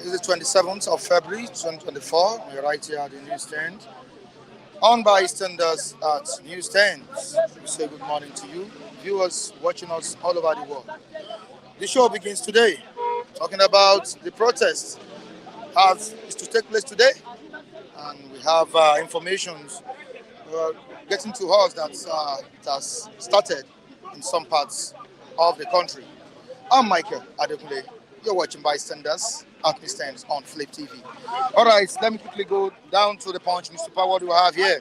It's the 27th of February 2024. We're right here at the newsstand. On by standers at newsstands. We say good morning to you, viewers watching us all over the world. The show begins today, talking about the protest as is to take place today. And we have information getting to us that it has started in some parts of the country. I'm Michael Adekunle. You're watching Bystanders at Newsstands on Flip TV. All right, let me quickly go down to the Punch newspaper. What do I have here?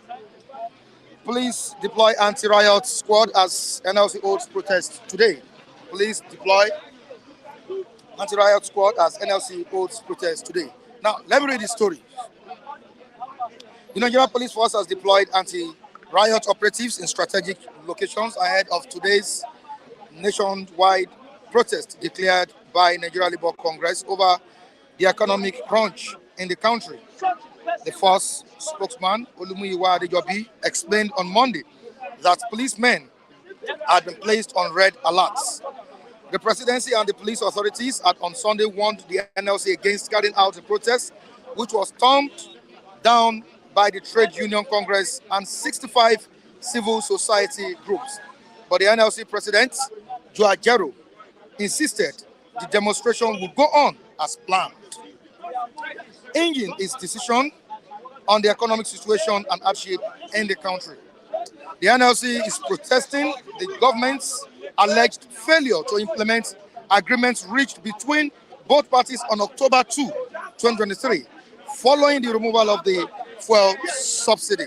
Police deploy anti-riot squad as NLC holds protest today. Police deploy anti-riot squad as NLC holds protest today. Now, let me read the story. The Nigerian Police Force has deployed anti-riot operatives in strategic locations ahead of today's nationwide protest declared by Nigeria Labour Congress over the economic crunch in the country. The force spokesman, Olumuyiwa Adejobi, explained on Monday that policemen had been placed on red alerts. The presidency and the police authorities had on Sunday warned the NLC against carrying out the protest, which was stormed down by the Trade Union Congress and 65 civil society groups. But the NLC president, Joe Ajero, insisted the demonstration would go on as planned. Hinging his decision on the economic situation and hardship in the country. The NLC is protesting the government's alleged failure to implement agreements reached between both parties on October 2, 2023, following the removal of the fuel subsidy.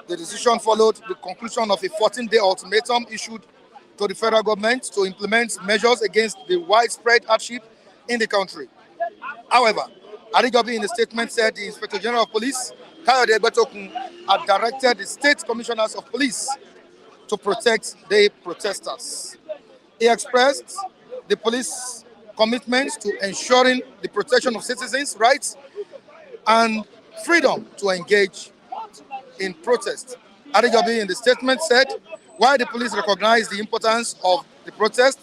The decision followed the conclusion of a 14-day ultimatum issued to the federal government to implement measures against the widespread hardship in the country. However, Adejobi in the statement said the Inspector General of Police, Kayode Egbetokun, had directed the state commissioners of police to protect the protesters. He expressed the police commitment to ensuring the protection of citizens' rights and freedom to engage in protest. Adejobi in the statement said, while the police recognized the importance of the protest,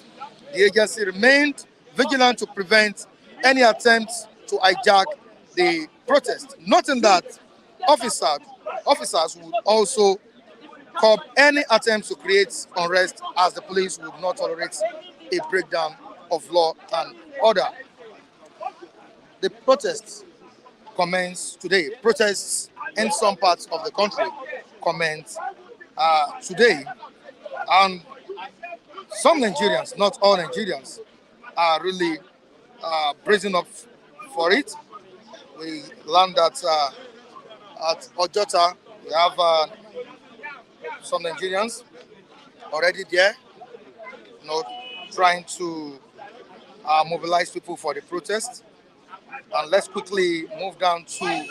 the agency remained vigilant to prevent any attempts to hijack the protest, noting that officers would also curb any attempts to create unrest, as the police would not tolerate a breakdown of law and order. The protests commence today. Protests in some parts of the country commence today, and some Nigerians, not all Nigerians, are really bracing up for it. We learned that at Ojota, we have some Nigerians already there, trying to mobilize people for the protest. And let's quickly move down to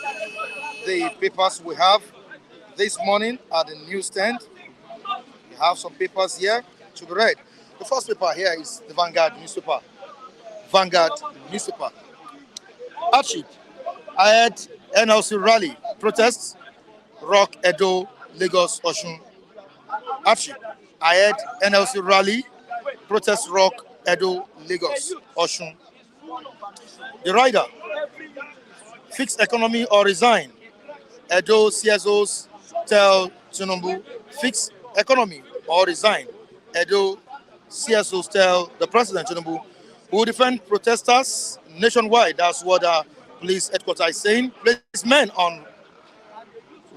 the papers we have this morning at the newsstand. We have some papers here to be read. The first paper here is the Vanguard newspaper. Hardship. Ahead NLC rally. Protests. Rock, Edo, Lagos, Osun. Hardship. Ahead NLC rally. Protests. Rock, Edo, Lagos, Osun. The rider. Fix economy or resign. Edo CSOs tell Tinubu, fix economy or resign. Edo CSOs tell the president, Tinubu, who will defend protesters nationwide. That's what the police headquarters is saying. Place men on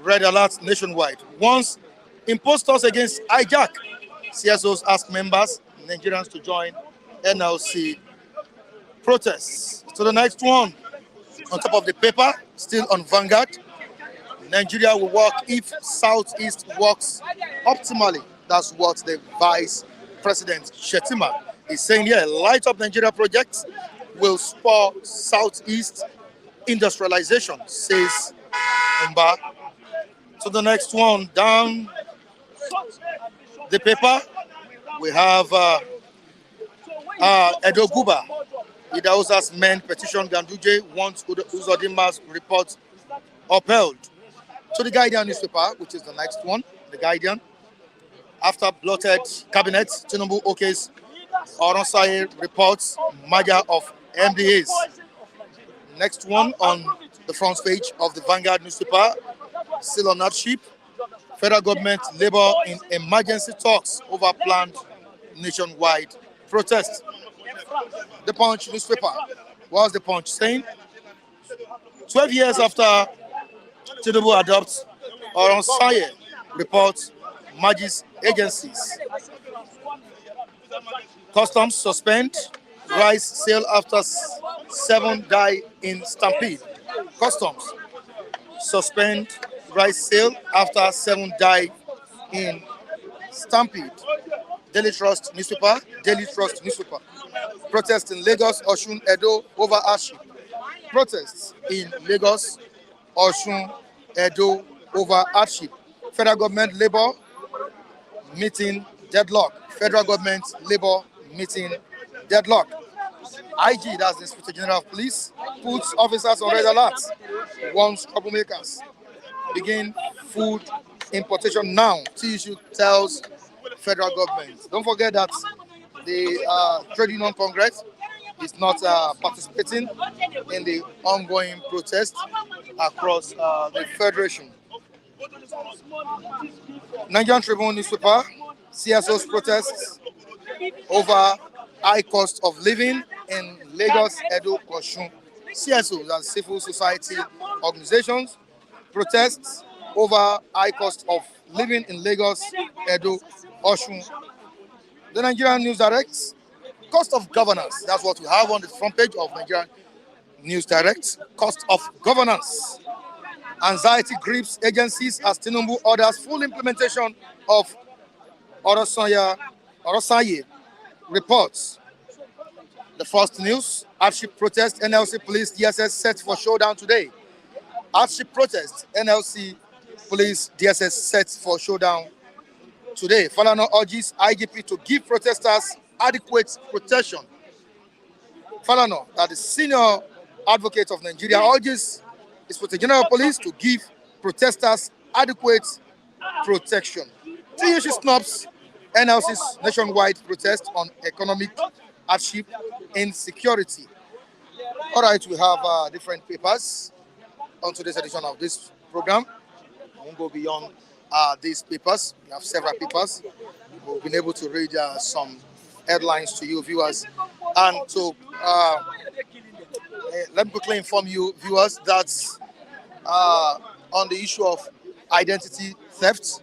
red alert nationwide. Once imposters against hijack. CSOs ask members, Nigerians, to join NLC protests. So the next one, on top of the paper, still on Vanguard, Nigeria will work if Southeast works optimally. That's what the Vice President Shetima is saying here. Light Up Nigeria project will spur Southeast industrialization, says Mba. So the next one, down the paper, we have Edo Guba. Idausa's men petition Ganduje wants Uzodinma's report upheld. So the Guardian newspaper, which is the next one, the Guardian, after bloated cabinet, Tinubu OK's Oronsai reports merger of MDAs. Next one on the front page of the Vanguard newspaper, still on Hardship. Federal government labor in emergency talks over planned nationwide protest. The Punch newspaper. What's the Punch saying? 12 years after Tinubu adopts Oronsaye report merges agencies. Customs suspend rice sale after 7 die in stampede. Customs suspend rice sale after 7 die in stampede. Daily Trust newspaper. Daily Trust newspaper. Protest in Lagos, Osun, Edo over hardship. Protests in Lagos, Osun, Edo over hardship. Federal government labor meeting deadlock. Federal government labor meeting deadlock. IG, that's the Inspector General of Police, puts officers on red alert. Warns troublemakers. Begin food importation now. TSU tells federal government. Don't forget that the Trade Union Congress is not participating in the ongoing protest across the Federation. Nigerian Tribune newspaper, CSO's protests over high cost of living in Lagos, Edo, Osun. CSOs and civil society organizations protests over high cost of living in Lagos, Edo, Osun. The Nigerian News Direct, cost of governance. That's what we have on the front page of Nigerian News Direct. Cost of governance. Anxiety grips agencies as Tinubu orders full implementation of Orosaye reports. The first news, hardship protest, NLC police DSS set for showdown today. Hardship protest, NLC police DSS set for showdown today. Falana urges IGP to give protesters adequate protection. Falana, that the senior advocate of Nigeria, urges Inspector General of Police to give protesters adequate protection. TSU snubs NLC's nationwide protest on economic hardship insecurity. All right, we have different papers on today's edition of this program. We won't go beyond these papers. We have several papers. We've been able to read some headlines to you viewers. And to let me quickly inform you viewers that on the issue of identity theft,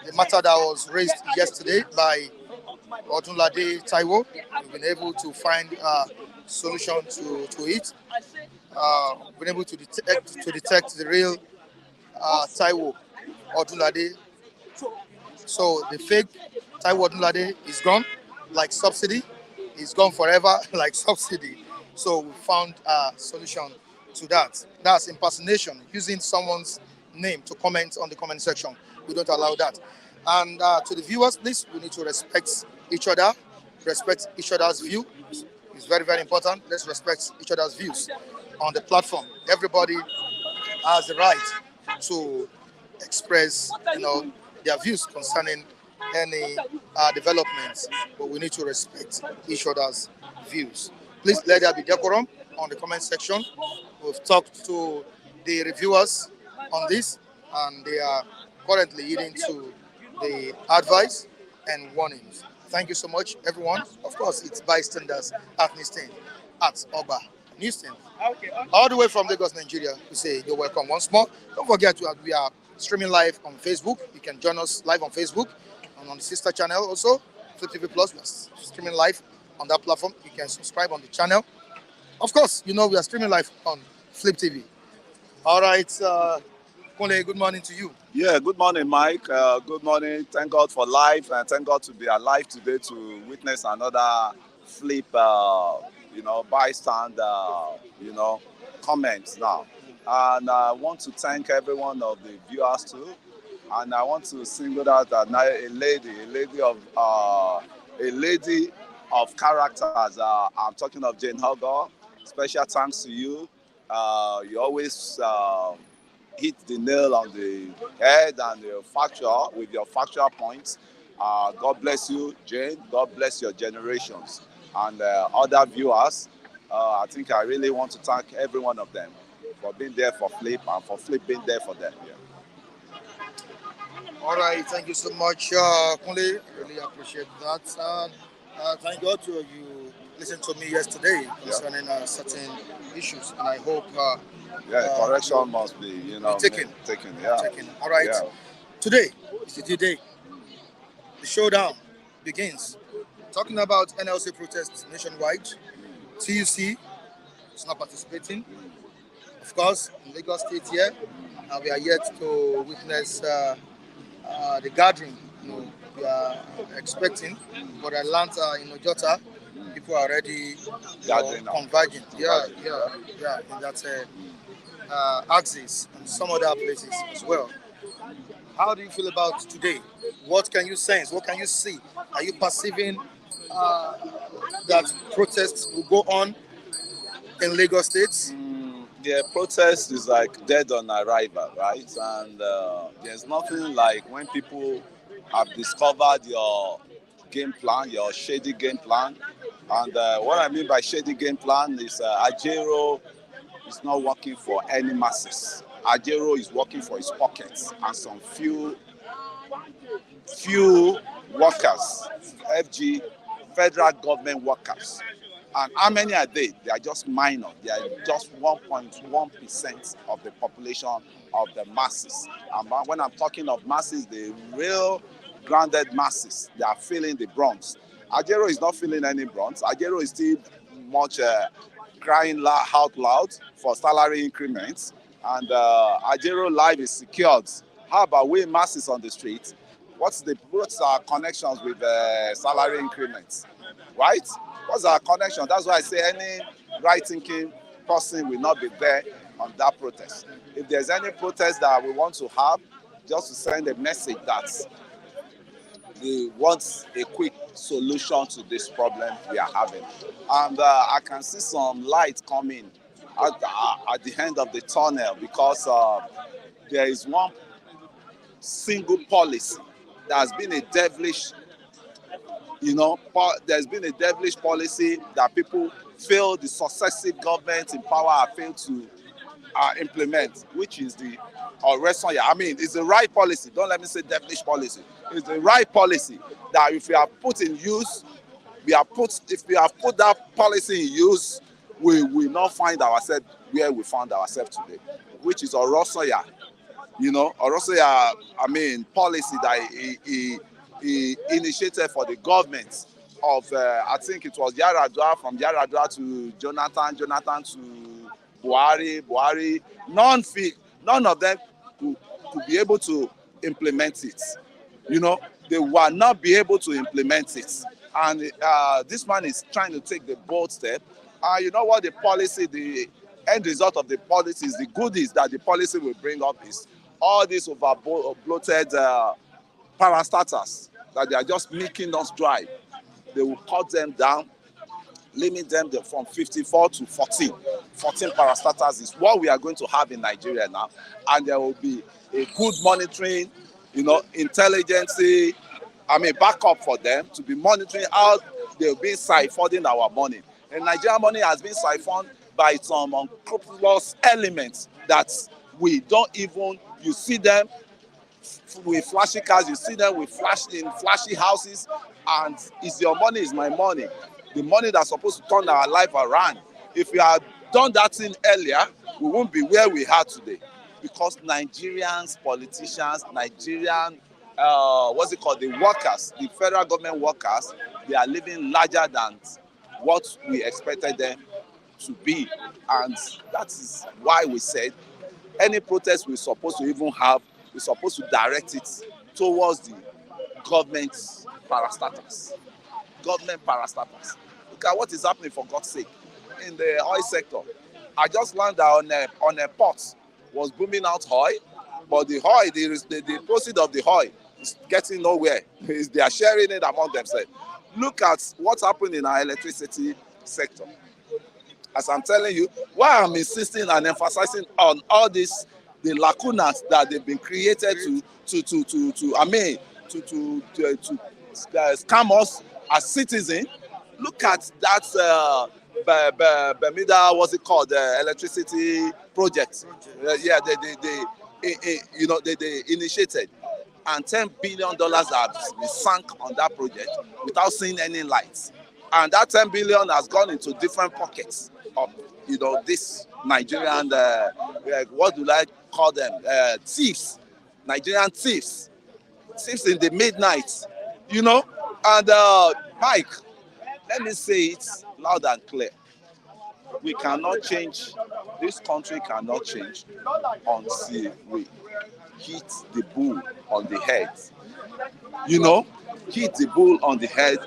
the matter that was raised yesterday by Odunlade Taiwo, we've been able to find a solution to it. We've been able to detect the real Taiwo Odunlade. So the fake Taiwo Odunlade is gone, like subsidy. It's gone forever, like subsidy. So we found a solution to that. That's impersonation, using someone's name to comment on the comment section. We don't allow that. And to the viewers, please, we need to respect each other, respect each other's view. It's very, very important. Let's respect each other's views on the platform. Everybody has the right to express, their views concerning any developments, but we need to respect each other's views. Please let there be decorum on the comment section. We've talked to the reviewers on this, and they are currently heeding to the advice and warnings. Thank you so much, everyone. Of course, it's bystanders at Newsstand at Oba Newsstand. All the way from Lagos, Nigeria, we say you're welcome once more. Don't forget we are streaming live on Facebook. You can join us live on Facebook and on the sister channel also, Flip TV Plus. We are streaming live on that platform. You can subscribe on the channel. Of course, we are streaming live on Flip TV. All right, Kole, good morning to you. Yeah, good morning, Mike. Good morning. Thank God for life, and thank God to be alive today to witness another Flip, bystander, comments now. And I want to thank every one of the viewers too. And I want to single out a lady of characters. I'm talking of Jane Hogger. Special thanks to you. You always hit the nail on the head and with your factual points. God bless you, Jane. God bless your generations and other viewers. I think I really want to thank every one of them for being there for Flip and for Flip being there for them. Yeah. All right, thank you so much, Kunle. Really appreciate that. Thank God you listened to me yesterday Yeah. concerning certain issues, and I hope Yeah, you correction must be, be taken. taken. Yeah. Taken. All right. Yeah. Today is the day. The showdown begins. Talking about NLC protests nationwide. TUC is not participating. Of course, in Lagos State here, we are yet to witness the gathering. We are expecting, but Atlanta, in Ojota, people are already Gathering now. converging. Yeah, Converging, yeah, yeah. In that axis and some other places as well. How do you feel about today? What can you sense? What can you see? Are you perceiving uh, that protests will go on in Lagos State? The protest is like dead on arrival, right? And there's nothing like when people have discovered your game plan, your shady game plan. And what I mean by shady game plan is Ajero is not working for any masses. Ajero is working for his pockets and some few workers, FG, federal government workers. And how many are they? They are just minor. They are just 1.1% of the population of the masses. And when I'm talking of masses, the real grounded masses, they are feeling the brunt. Ajero is not feeling any brunt. Ajero is still much crying out loud for salary increments. And Ajero life is secured. How about we masses on the street? What's our connections with salary increments, right? What's our connection? That's why I say any right-thinking person will not be there on that protest. If there's any protest that we want to have, just to send a message that we want a quick solution to this problem we are having. And I can see some light coming at the end of the tunnel because there is one single policy that has been a devilish, there's been a devilish policy that people feel the successive governments in power have failed to implement, which is the I mean, it's the right policy. Don't let me say devilish policy. It's the right policy that if we have put in use, if we have put that policy in use, we will not find ourselves where we found ourselves today, which is Orosoya. Orosoya, I mean, policy that he initiated for the government of, I think it was Yaradua, from Yaradua to Jonathan to Buhari. None of them could be able to implement it. They will not be able to implement it. And this man is trying to take the bold step. You know what the end result of the policy is, the goodies that the policy will bring up is all these bloated parastatals that they are just making us dry. They will cut them down, limit them from 54 to 14. 14 parastatals is what we are going to have in Nigeria now. And there will be a good monitoring, intelligence, backup for them to be monitoring how they'll be siphoning our money. And Nigerian money has been siphoned by some unscrupulous elements that we don't even, you see them with flashy cars, you see them with flashy houses, and it's your money, is my money. The money that's supposed to turn our life around. If we had done that thing earlier, we won't be where we are today. Because Nigerians, politicians, Nigerian, the workers, the federal government workers, they are living larger than what we expected them to be. And that is why we said any protest we're supposed to even have, we're supposed to direct it towards the government parastatals. Government parastatals. Look at what is happening, for God's sake, in the oil sector. I just learned that on a port was booming out oil, but the oil, the proceeds of the oil is getting nowhere. They are sharing it among themselves. Look at what happened in our electricity sector. As I'm telling you, why I'm insisting and emphasizing on all this, the lacunas that they've been created to scam us as citizens. Look at that Bermuda, what's it called, electricity project. Yeah, they initiated, and $10 billion has been sunk on that project without seeing any lights. And that 10 billion has gone into different pockets of, this Nigerian, what do I call them? Thieves, Nigerian thieves in the midnight, And Mike, let me say it loud and clear. We cannot change, this country cannot change until we hit the bull on the head. Hit the bull on the head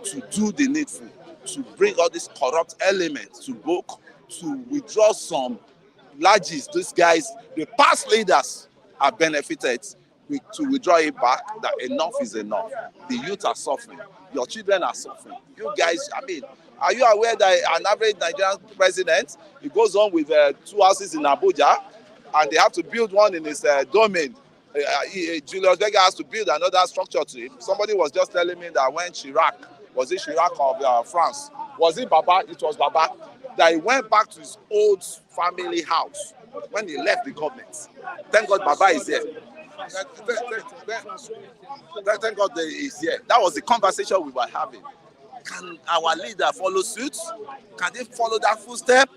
to do the needful, to bring all these corrupt elements to book, to withdraw some larges. These guys, the past leaders have benefited, to withdraw it back, that enough is enough. The youth are suffering. Your children are suffering. You guys, are you aware that an average Nigerian president, he goes on with 2 houses in Abuja, and they have to build one in his domain? Julius Berger has to build another structure to it. Somebody was just telling me that when Chirac, was it Chirac of France? Was it Baba? It was Baba. That he went back to his old family house when he left the government. Thank God Baba is here. Thank God he's here. That was the conversation we were having. Can our leader follow suit? Can they follow that footstep?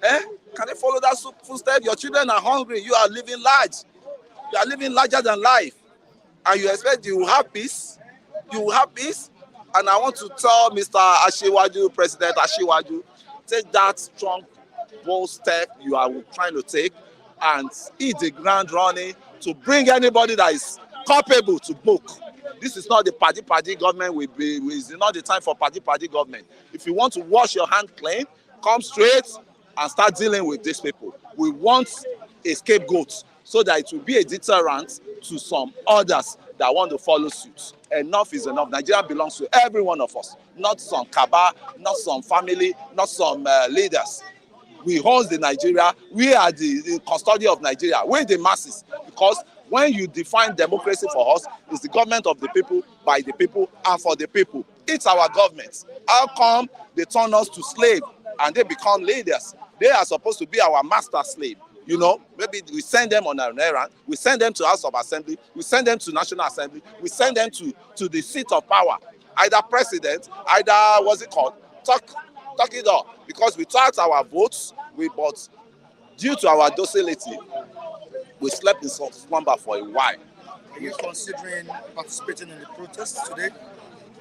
Can they follow that footstep? Your children are hungry. You are living large. You are living larger than life. And you expect you will have peace? You will have peace? And I want to tell Mr. Ashiwaju, President Ashiwaju, take that strong, bold step you are trying to take and hit the ground running to bring anybody that is culpable to book. This is not the party government. It's not the time for party government. If you want to wash your hand clean, come straight and start dealing with these people. We want a scapegoat so that it will be a deterrent to some others that want to follow suit. Enough is enough. Nigeria belongs to every one of us, not some cabal, not some family, not some leaders. We hold the Nigeria. We are the custody of Nigeria. We're the masses. Because when you define democracy for us, it's the government of the people, by the people, and for the people. It's our government. How come they turn us to slave and they become leaders? They are supposed to be our master slave. Maybe we send them on an errand, we send them to House of Assembly, we send them to National Assembly, we send them to the seat of power, either president, either, what's it called, talk it up, because we talked our votes, but due to our docility, we slept in slumber for a while. Are you considering participating in the protest today?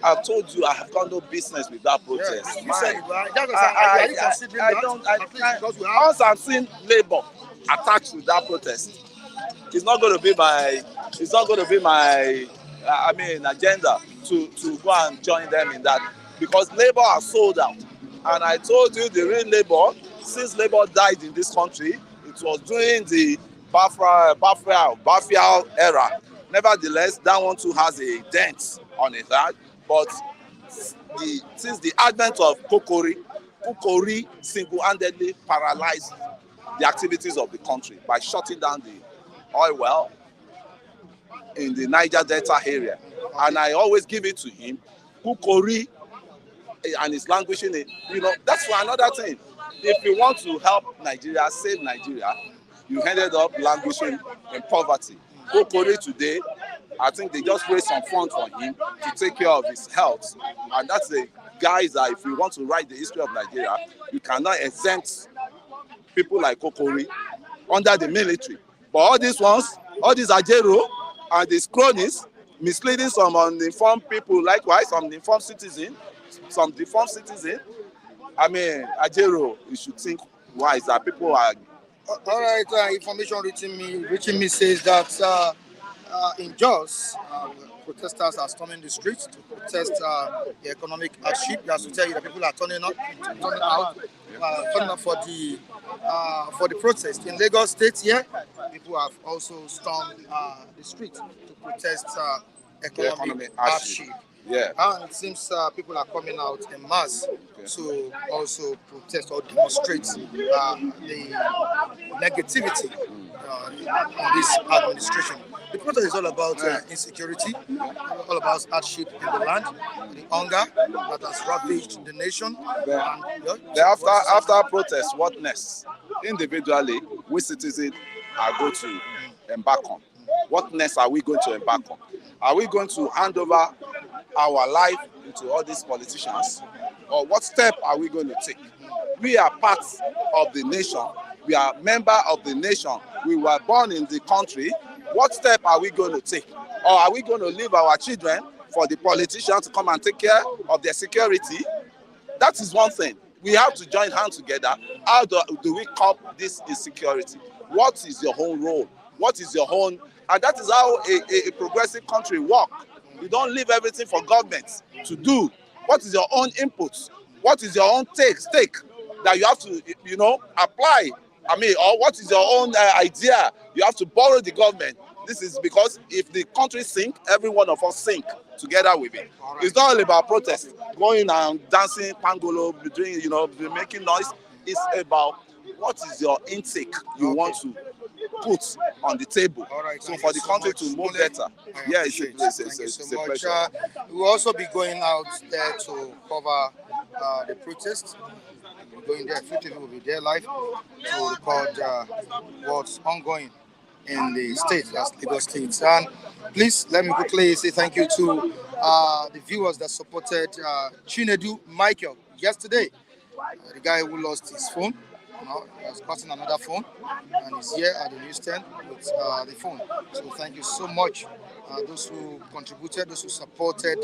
I told you I have got no business with that protest. Yeah, you said are you considering that? Once I'm seeing Labour attached to that protest, it's not going to be my agenda to go and join them in that, because Labour are sold out. And I told you the real Labour, since Labour died in this country, it was during the Bafia era. Nevertheless, that one too has a dent on it. But since the advent of Kukori single-handedly paralyzed the activities of the country by shutting down the oil well in the Niger Delta area. And I always give it to him. Kukori and his languishing, that's for another thing. If you want to help Nigeria, save Nigeria, you ended up languishing in poverty. Kukori today, I think they just raised some funds for him to take care of his health. And that's the guys that if you want to write the history of Nigeria, you cannot exempt people like Kukori under the military. But all these ones, all these Ajero and these cronies, misleading some uninformed people, likewise, some informed citizens, some deformed citizens. Ajero, you should think wise that people are. All right, information reaching me says that in Jos, protesters are storming the streets to protest the economic hardship. That's to tell you that people are turning out for the protest. In Lagos State here, people have also stormed the streets to protest economic hardship. Yeah. And it seems people are coming out en masse to also protest or demonstrate the negativity in this administration. The protest is all about insecurity, all about hardship in the land, the hunger that has ravaged the nation. After protest, what next? Individually, we citizens are going to embark on. What next are we going to embark on? Are we going to hand over our life into all these politicians? Or what step are we going to take? We are part of the nation. We are member of the nation. We were born in the country. What step are we going to take? Or are we going to leave our children for the politicians to come and take care of their security? That is one thing. We have to join hands together. How do we curb this insecurity? What is your own role? What is your own? And that is how a progressive country works. You don't leave everything for government to do. What is your own input? What is your own stake that you have to, apply? Or what is your own idea? You have to borrow the government. This is because if the country sink, every one of us sink together with it. Right. It's not all about protest, going and dancing, pangolo, doing, making noise. It's about what is your intake you want to put on the table, right, so for the country to move better. Yeah, it's a pleasure. We'll also be going out there to cover the protest. We're going there, few people will be there live to record what's ongoing in the state, that's Lagos State. And please let me quickly say thank you to the viewers that supported Chinedu Michael yesterday. The guy who lost his phone, he has gotten another phone, and he's here at the newsstand with the phone. So thank you so much, those who contributed, those who supported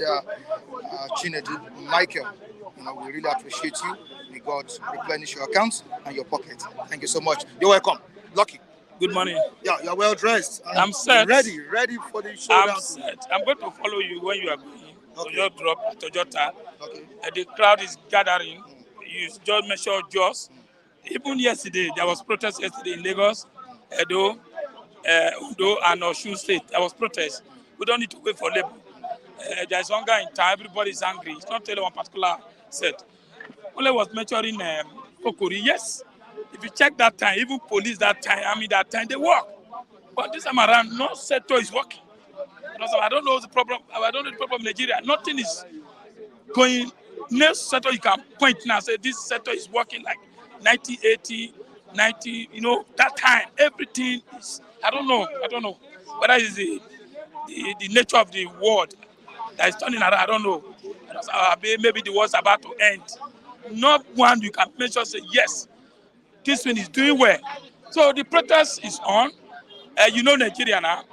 Chinedu Michael. We really appreciate you. May God replenish your accounts and your pocket. Thank you so much. You're welcome. Lucky. Good morning. Yeah, you're well dressed. I'm set. Ready for the showdown. I'm set. I'm going to follow you when you are going. Okay. To your drop at Toyota. Okay. The crowd is gathering. You just measure just. Even yesterday, there was protest yesterday in Lagos, Edo, Udo, and Osun State. There was protest. We don't need to wait for labor. There's hunger in town. Everybody is angry. It's not telling one particular set. Only was measuring Kokori. Yes. If you check that time, even police that time, they work. But this time around, no sector is working. I don't know the problem. I don't know the problem in Nigeria. Nothing is going. No sector you can point now say this sector is working like 90, 80, 90. That time everything is. I don't know whether it's the nature of the world that is turning around. I don't know. Maybe the world's about to end. Not one you can measure say yes. This one is doing well. So the protest is on. Nigeria now.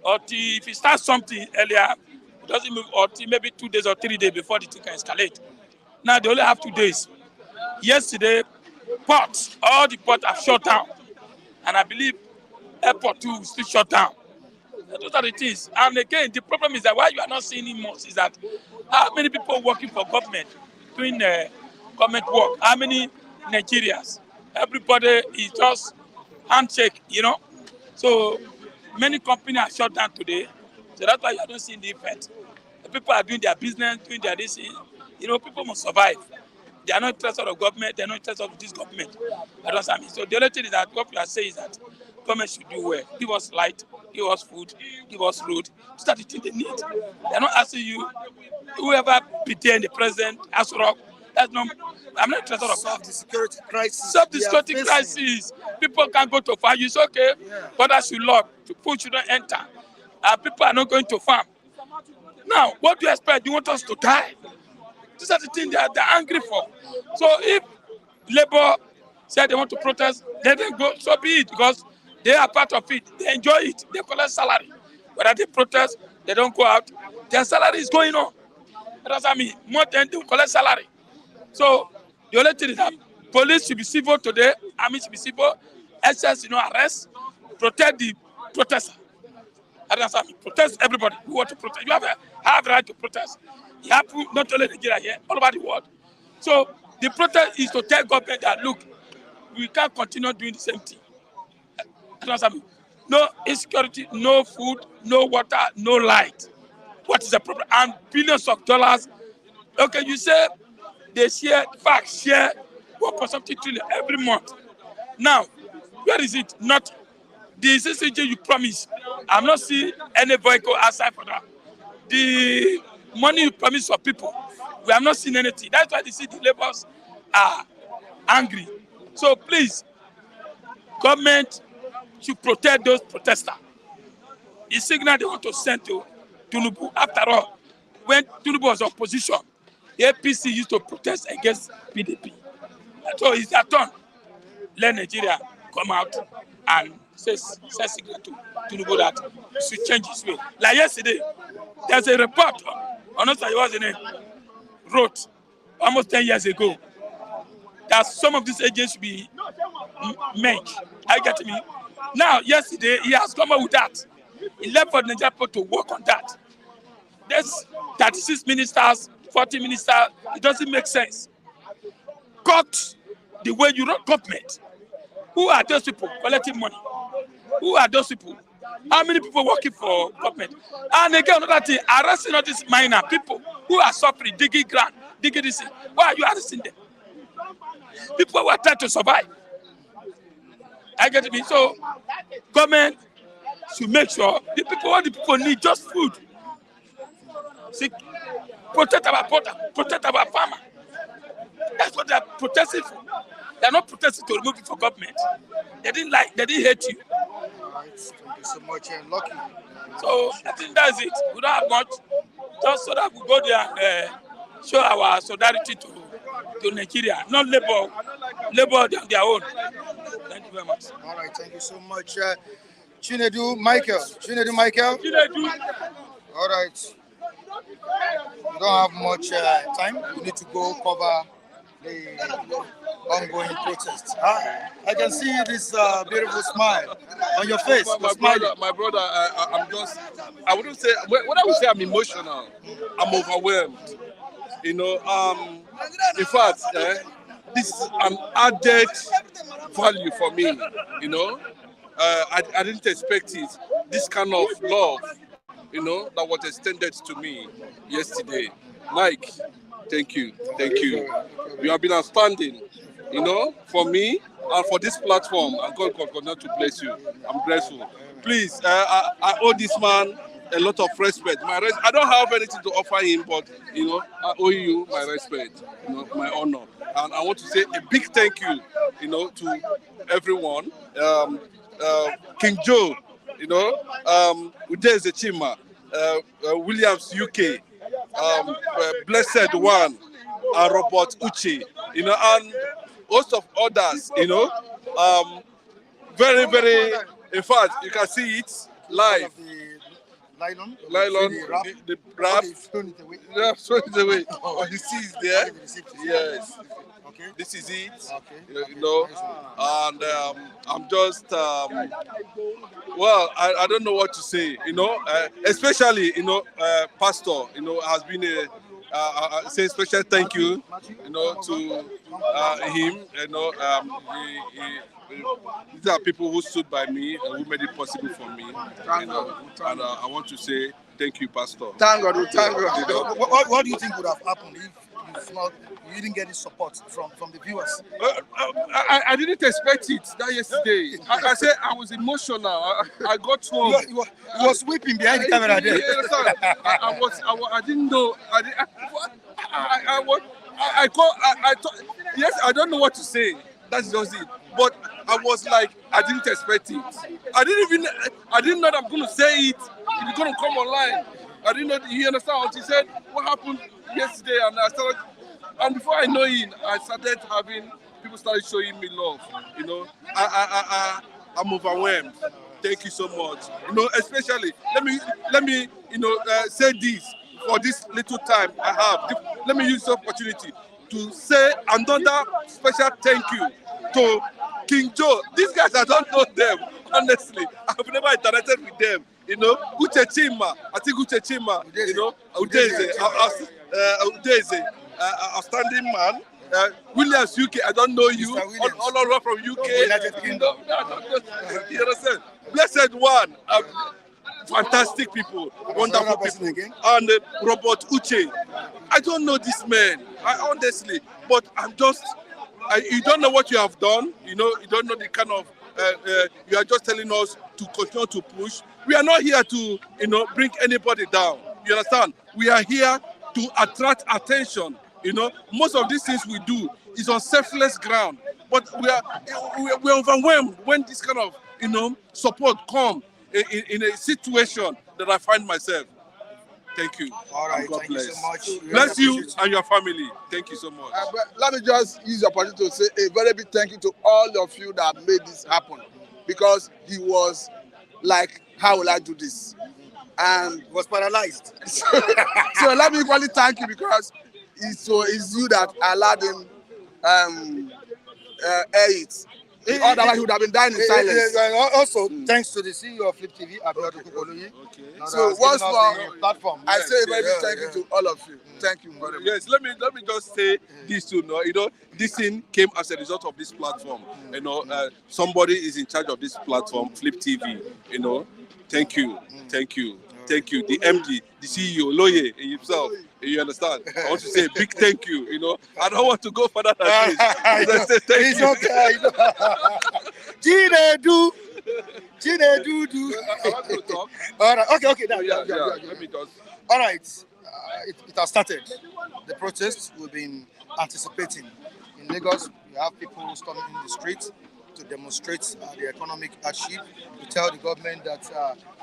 Or if you start something earlier, it doesn't move. Or maybe 2 days or 3 days before the thing can escalate. Now they only have 2 days. Yesterday, all the ports have shut down, and I believe airport too will still shut down. Those are the things. And again, the problem is that why you are not seeing it most is that how many people working for government doing government work? How many Nigerians? Everybody is just handshake, So many companies are shut down today. So that's why you don't see the effect. The people are doing their business, doing their this. People must survive. They are not interested of government. They are not interested of this government. So the other thing is that what we are saying is that government should do well. Give us light, give us food, give us road. Those are the things they need. They are not asking you, whoever pretend the president, as rock. That's not. I'm not interested of solve the security crisis. Solve the security crisis. People can go to farm. It's okay. But as you lock, people shouldn't enter. People are not going to farm. Now, what do you expect? You want us to die? These are the things they're angry for. So if Labour said they want to protest, let them go. So be it, because they are part of it. They enjoy it. They collect salary. Whether they protest, they don't go out. Their salary is going on. That's what I mean. More than they collect salary. So the only thing is that police should be civil today, army should be civil, SS, arrest, protect the protester. That's what I mean. Protest everybody who want to protest. You have the right to protest. You have to, not only Nigeria here, all over the world. So the protest is to tell government that, look, we can't continue doing the same thing. That's what I mean. No insecurity, no food, no water, no light. What is the problem? And billions of dollars. Okay, you say they share 1.something trillion every month. Now, where is it? Not the CCJ you promised. I'm not seeing any vehicle outside for that. The money you promise for people, we have not seen anything. That's why they see the laborers are angry. So please, government should protect those protesters. The signal they want to send to Tinubu. After all, when Tinubu was opposition, the APC used to protest against PDP. So it's their turn. Let Nigeria come out and say signal to Tinubu that he should change his way. Like yesterday, there's a report on what's the name, wrote almost 10 years ago that some of these agents should be merged. I get me. Now, yesterday, he has come up with that. He left for Nigeria to work on that. There's 36 ministers, 40 ministers. It doesn't make sense. Cut the way you run government. Who are those people collecting money? Who are those people? How many people working for government? And again, another thing, arresting all these minor people who are suffering, digging ground, digging this. Why are you arresting them? People who are trying to survive. I get me. So, government should make sure what the people need, just food. See, protect our border, protect our farmer. That's what they are protesting for. They are not protesting to remove it for government. They didn't hate you. All right, thank you so much, Lucky. So I think that's it. We don't have much, just so that we go there and show our solidarity to Nigeria, not labor on their own. Thank you very much. All right, thank you so much, Chinedu Michael. All right. We don't have much time. We need to go cover the ongoing protest. I can see this beautiful smile on your face. My brother, I wouldn't say, when I would say I'm emotional, I'm overwhelmed. You know, in fact, this is an added value for me, you know. I didn't expect it. This kind of love, you know, that was extended to me yesterday. Mike, thank you. You have been outstanding, you know, for me and for this platform. And God continue to bless you. I'm grateful. Please, I owe this man a lot of respect. I don't have anything to offer him, but, you know, I owe you my respect, you know, my honor. And I want to say a big thank you, you know, to everyone. King Joe, you know, Udeze Chima, Williams UK, Blessed One, Robert Uche, you know, and host of others, you know, very, very, in fact, you can see it live. Nylon, the wrap, thrown it away. Oh, the C is there. Yes. Okay. This is it. Okay. You know, and I'm just, well, I don't know what to say. You know, especially, you know, Pastor, you know, has been say special thank you, you know, to him. You know, these are people who stood by me and who made it possible for me. You know, and I want to say thank you, Pastor. Thank God. You know, what do you think would have happened if you didn't get this support from the viewers? I didn't expect it that yesterday. I said I was emotional. I got home. You was weeping behind the camera there. I didn't know. I thought, yes, I don't know what to say. That's just it. But I was like, I didn't expect it. I didn't know that I'm going to say it. It's going to come online. I didn't know. You understand? He said, what happened yesterday? And I started, and before I know it, I started having people started showing me love. You know, I'm overwhelmed. Thank you so much. You know, especially let me you know say this for this little time I have. Let me use this opportunity to say another special thank you to King Joe. These guys, I don't know them, honestly. I've never interacted with them. You know, Uche Chima, I think Uche Chima, you know, Udeze, outstanding man. Williams UK, I don't know you. All over from UK. You know, you understand? Blessed One, fantastic people, wonderful people. And Robert Uche, I don't know this man, honestly, but I'm just, you don't know what you have done, you know, you don't know the kind of you are just telling us to continue to push. We are not here to, bring anybody down. You understand? We are here to attract attention. Most of these things we do is on selfless ground, but we are overwhelmed when this kind of, support come in a situation that I find myself. Thank you. All right, God thank bless. you so much. Really Bless you appreciate and your family. Thank you so much. But let me just use the opportunity to say a very big thank you to all of you that made this happen, because he was like, how will I do this? And was paralyzed. so let me equally thank you, because it's you that allowed him air it. Otherwise, he would have been dying in silence. Also, thanks to the CEO of Flip TV, Abiodun Kukoluyi. Okay. So once more, Platform. I say a very big thank you to all of you. Thank you very much. Yes, let me just say this too. This thing came as a result of this platform. Somebody is in charge of this platform, Flip TV. Thank you. The MD, the CEO, Loye himself. You understand? I want to say a big thank you. I don't want to go further than this. I say thank you. Okay. Chinedu. I want to talk. All right. Okay. Yeah. Let me just. All right. It has started. The protest we've been anticipating. In Lagos, we have people storming in the streets to demonstrate the economic hardship, to tell the government that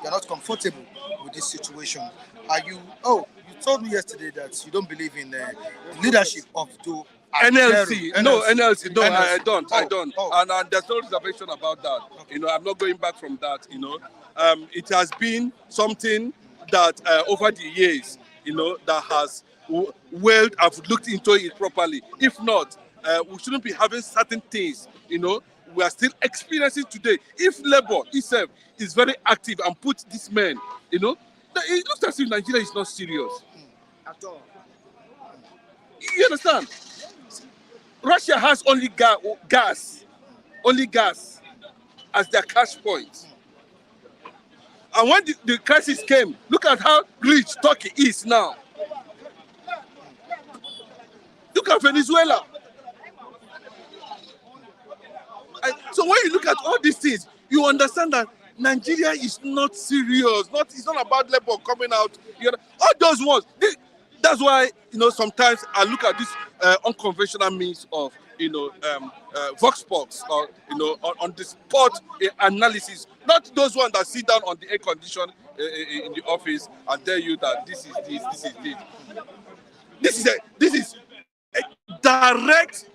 you're not comfortable with this situation. You told me yesterday that you don't believe in the leadership of the NLC. No, NLC. No, I don't. Oh. And there's no reservation about that. Okay. I'm not going back from that. It has been something that over the years, that has I've looked into it properly. If not, we shouldn't be having certain things, we are still experiencing today. If labor itself is very active and put these men, it looks as if Nigeria is not serious. At all. You understand? Russia has only gas as their cash point. And when the crisis came, look at how rich Turkey is now. Look at Venezuela. So when you look at all these things, you understand that Nigeria is not serious. It's not about labor coming out. All those ones. That's why sometimes I look at this unconventional means of vox pops or on the spot analysis. Not those ones that sit down on the air condition in the office and tell you that this is this, this is this. This is a direct.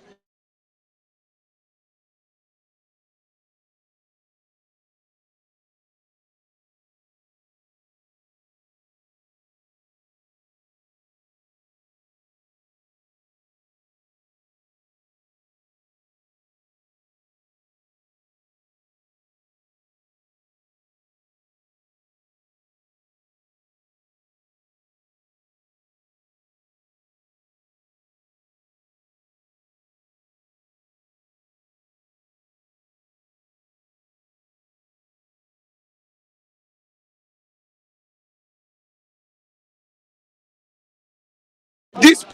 This,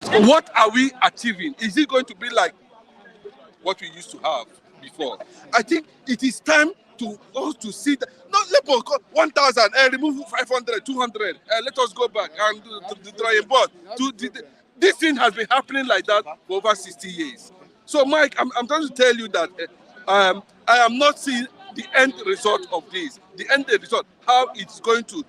what are we achieving? Is it going to be like what we used to have before? I think it is time to us to see that. No, labor 1,000, remove 500, 200. Let us go back and do the drawing board. This thing has been happening like that for over 60 years. So, Mike, I'm trying to tell you that I am not seeing the end result of this. The end result, how it's going to,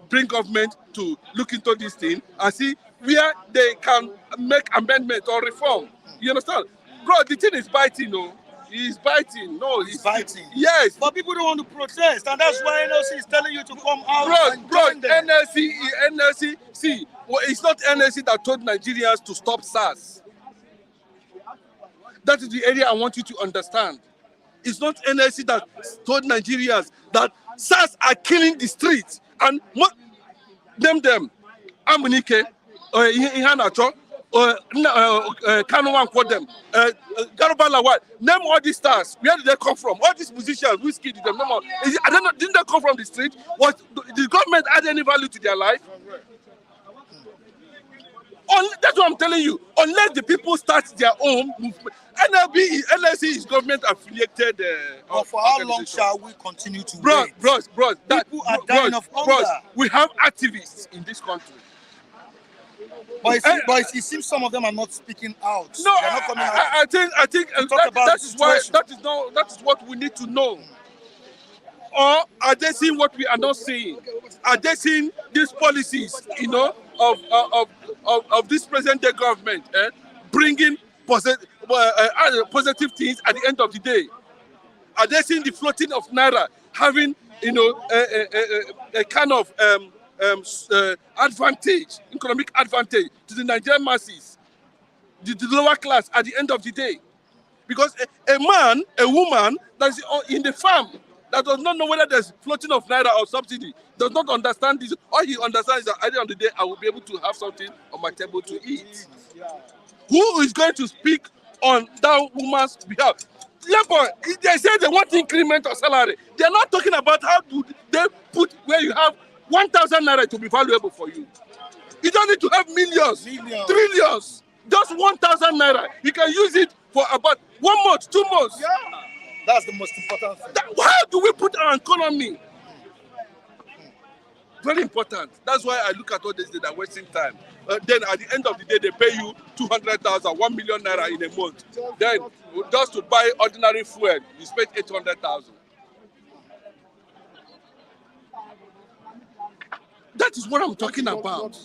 bring government to look into this thing and see where they can make amendment or reform. You understand? Bro, the thing is biting, no? He's biting. No, He's biting. Yes. But people don't want to protest, and that's why NLC is telling you to come out and Bro, join them. NLC, see, it's not NLC that told Nigerians to stop SARS. That is the area I want you to understand. It's not NLC that told Nigerians that SARS are killing the streets. And them, Amunike, Ihanacho, Kanu Wan for them, Garuba Lawal, name all these stars. Where did they come from? All these musicians, whiskey, did them. I don't know, didn't they come from the street? Did the government add any value to their life? That's what I'm telling you. Unless the people start their own movement. NLC is government affiliated. But for how long shall we continue to bros, wait? People are dying of hunger. We have activists in this country. But it seems some of them are not speaking out. No, they're not coming out. I think that is what we need to know. Or are they seeing what we are not seeing? Are they seeing these policies, of this present day government, bringing positive things at the end of the day? Are they seeing the floating of naira having, a kind of advantage, economic advantage to the Nigerian masses, the lower class at the end of the day? Because a woman that's in the farm that does not know whether there's floating of naira or subsidy, does not understand this. All he understands is that at the end of the day, I will be able to have something on my table to eat. Who is going to speak on that woman's behalf? Therefore, if they say they want increment of salary, they're not talking about how do they put where you have 1,000 naira to be valuable for you. You don't need to have millions, trillions. Just 1,000 naira. You can use it for about 1 month, 2 months. Yeah. That's the most important thing. How do we put our economy? Very important. That's why I look at all this, they're wasting time. Then at the end of the day, they pay you 200,000, 1 million naira in a month. Then just to buy ordinary fuel, you spend 800,000. That is what I'm talking about.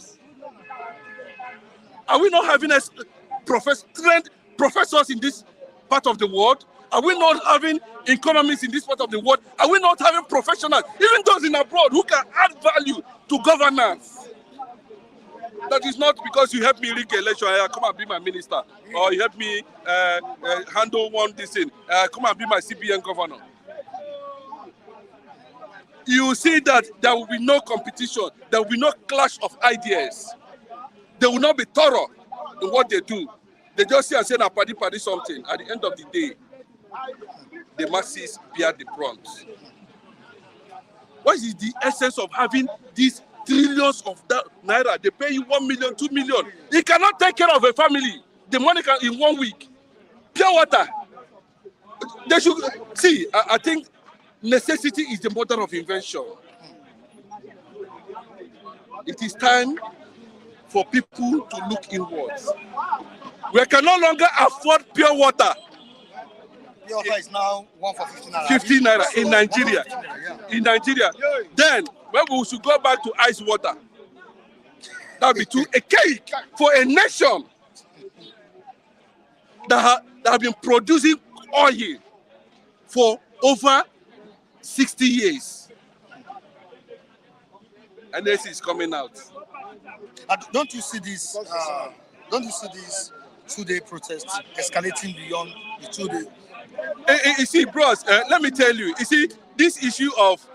Are we not having trained professors in this part of the world? Are we not having economists in this part of the world? Are we not having professionals, even those in abroad, who can add value to governance? That is not because you help me rig election, come and be my minister, or you help me handle one this thing, come and be my CBN governor. You see that there will be no competition, there will be no clash of ideas. They will not be thorough in what they do. They just say and say, party something. At the end of the day, the masses bear the brunt. What is the essence of having these trillions of naira? They pay you 1 million, 2 million. You cannot take care of a family. The money can in 1 week. Pure water. They should see. I think necessity is the mother of invention. It is time for people to look inwards. We can no longer afford pure water. Pure water is now 1 for 15 naira. 15 naira in Nigeria. In Nigeria. Then, when we should go back to ice water, that will be a cake for a nation that have been producing oil for over 60 years. And this is coming out. Don't you see this? Don't you see this 2-day protest escalating beyond the 2 day? You see, bros, let me tell you. You see, this issue of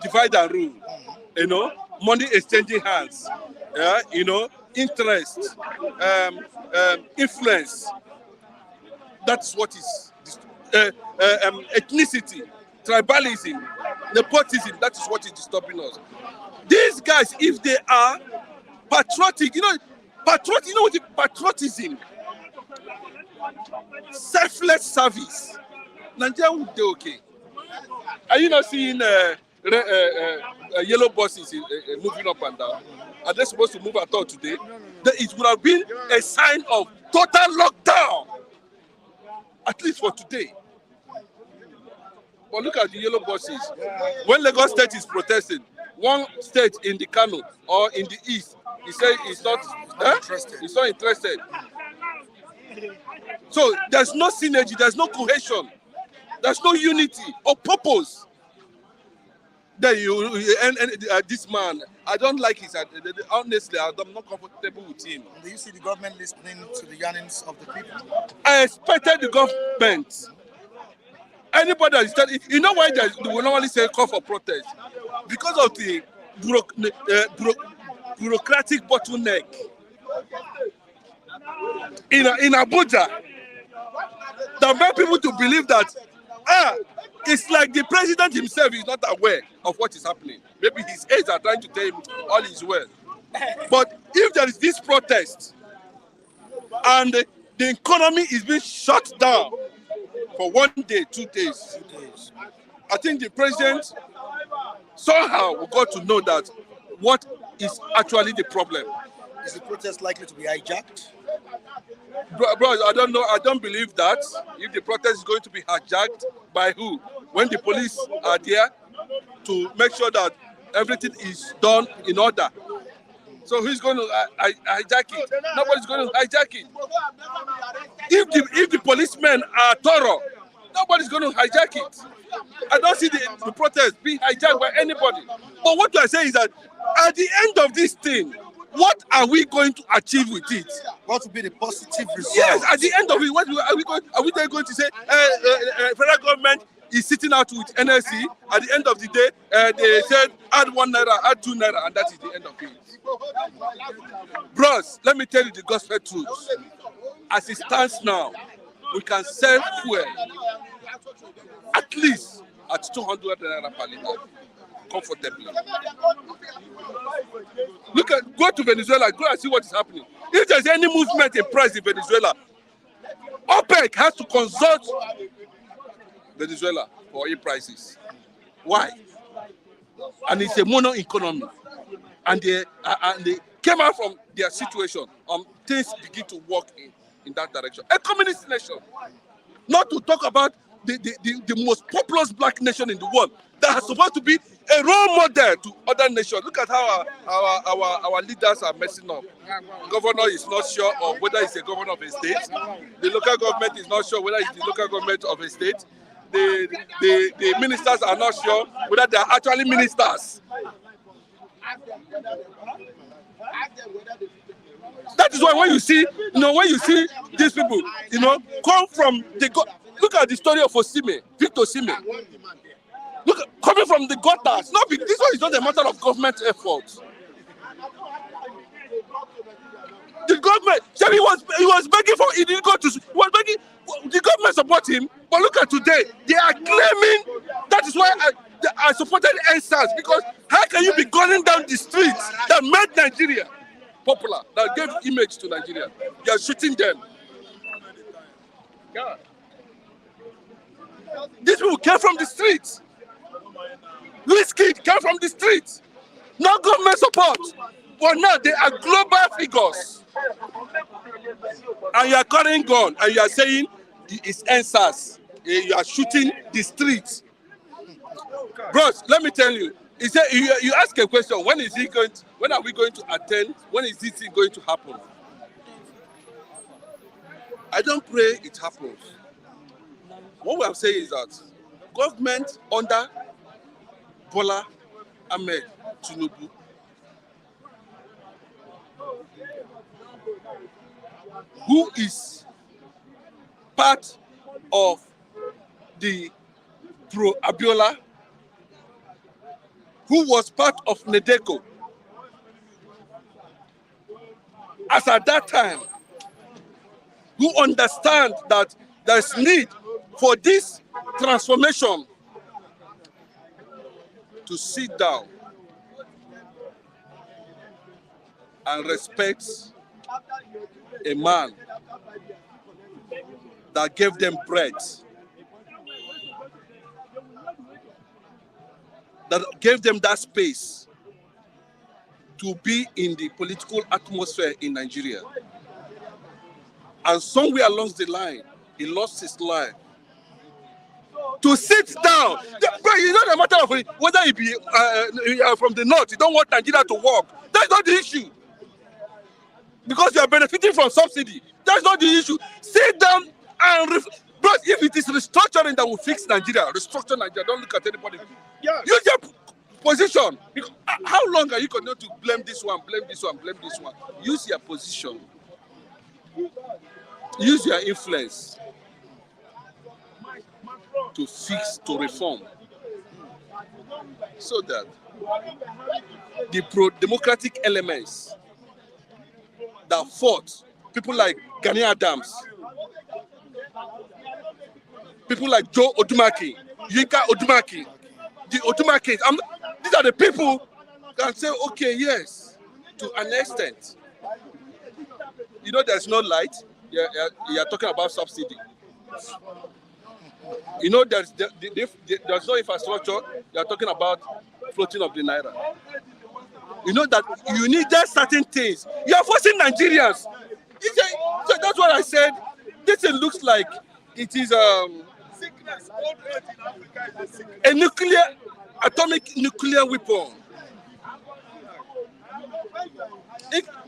divide and rule, money exchanging hands, interest, influence. That's what is ethnicity, tribalism, nepotism. That is what is disturbing us. These guys, if they are patriotic, what is patriotism? Selfless service. Nigeria will be okay. Are you not seeing yellow buses moving up and down? Are they supposed to move at all today? It would have been a sign of total lockdown, at least for today. But look at the yellow buses. When Lagos State is protesting, one state in the Kano or in the east, he said he's not interested. So there's no synergy, there's no cohesion, there's no unity or purpose. Then this man, I don't like his. Honestly, I'm not comfortable with him. Do you see the government listening to the yearnings of the people? I expected the government. Anybody that is studying, you know why they will normally say call for protest? Because of the bureaucratic bottleneck. In Abuja, that made people to believe that it's like the president himself is not aware of what is happening. Maybe his aides are trying to tell him all is well. But if there is this protest and the economy is being shut down for 1 day, 2 days, I think the president somehow we got to know that what is actually the problem. Is the protest likely to be hijacked? Bro, I don't know. I don't believe that. If the protest is going to be hijacked by who? When the police are there to make sure that everything is done in order. So who's going to hijack it? Nobody's going to hijack it. If the policemen are thorough, nobody's going to hijack it. I don't see the protest being hijacked by anybody. But what I say is that at the end of this thing, what are we going to achieve with it? What will be the positive result? Yes, at the end of it, what are we going to say? Federal government is sitting out with NSC. At the end of the day, they said add 1 naira, add 2 naira, and that is the end of it. Bros, let me tell you the gospel truth. As it stands now, we can sell fuel at least at 200 naira per liter, comfortably. Go to Venezuela, go and see what is happening. If there's any movement in price in Venezuela, OPEC has to consult Venezuela for oil prices. Why? And it's a mono economy. And they came out from their situation. Things begin to work in that direction. A communist nation. Not to talk about the most populous black nation in the world that is supposed to be a role model to other nations. Look at how our leaders are messing up. Governor is not sure of whether he's a governor of a state. The local government is not sure whether it's the local government of a state. The ministers are not sure whether they are actually ministers. That is why when you see these people, come from look at the story of Victor Osime. Look, coming from the gutters. This one is not a matter of government effort. The government, he was begging for, he didn't go to, he was begging, the government support him, but look at today, they are claiming, that is why I supported NSAS, because how can you be gunning down the streets that made Nigeria popular, that gave image to Nigeria? You are shooting them. God. These people came from the streets. Wizkid came from the streets. No government support. But now they are global figures. And you are carrying gun and you are saying it's NSAS. You are shooting the streets. Bros, let me tell you. You ask a question, when are we going to attend? When is this thing going to happen? I don't pray it happens. What we are saying is that government under Bola Ahmed Tinubu who is part of the pro-Abiola, who was part of Nedeco, as at that time, who understand that there's need for this transformation to sit down and respect a man that gave them bread, that gave them that space to be in the political atmosphere in Nigeria. And somewhere along the line, he lost his life. To sit down, bro, it's not a matter of whether he be from the north, you don't want Nigeria to work. That's not the issue. Because you are benefiting from subsidy. That's not the issue. Sit down and bro, if it is restructuring that will fix Nigeria, restructure Nigeria, don't look at anybody. Yeah. Use your position. Because how long are you going to blame this one, blame this one, blame this one? Use your position. Use your influence to fix, to reform, so that the pro-democratic elements that fought, people like Gani Adams, people like Joe Odumaki, Yinka Odumaki, the Odumakis, these are the people that say, okay, yes, to an extent. You know, there's no light. You're talking about subsidy. You know, there's no infrastructure. You're talking about floating of the naira. You know that you needed certain things. You are forcing Nigerians. So that's what I said. This thing looks like it is a atomic nuclear weapon.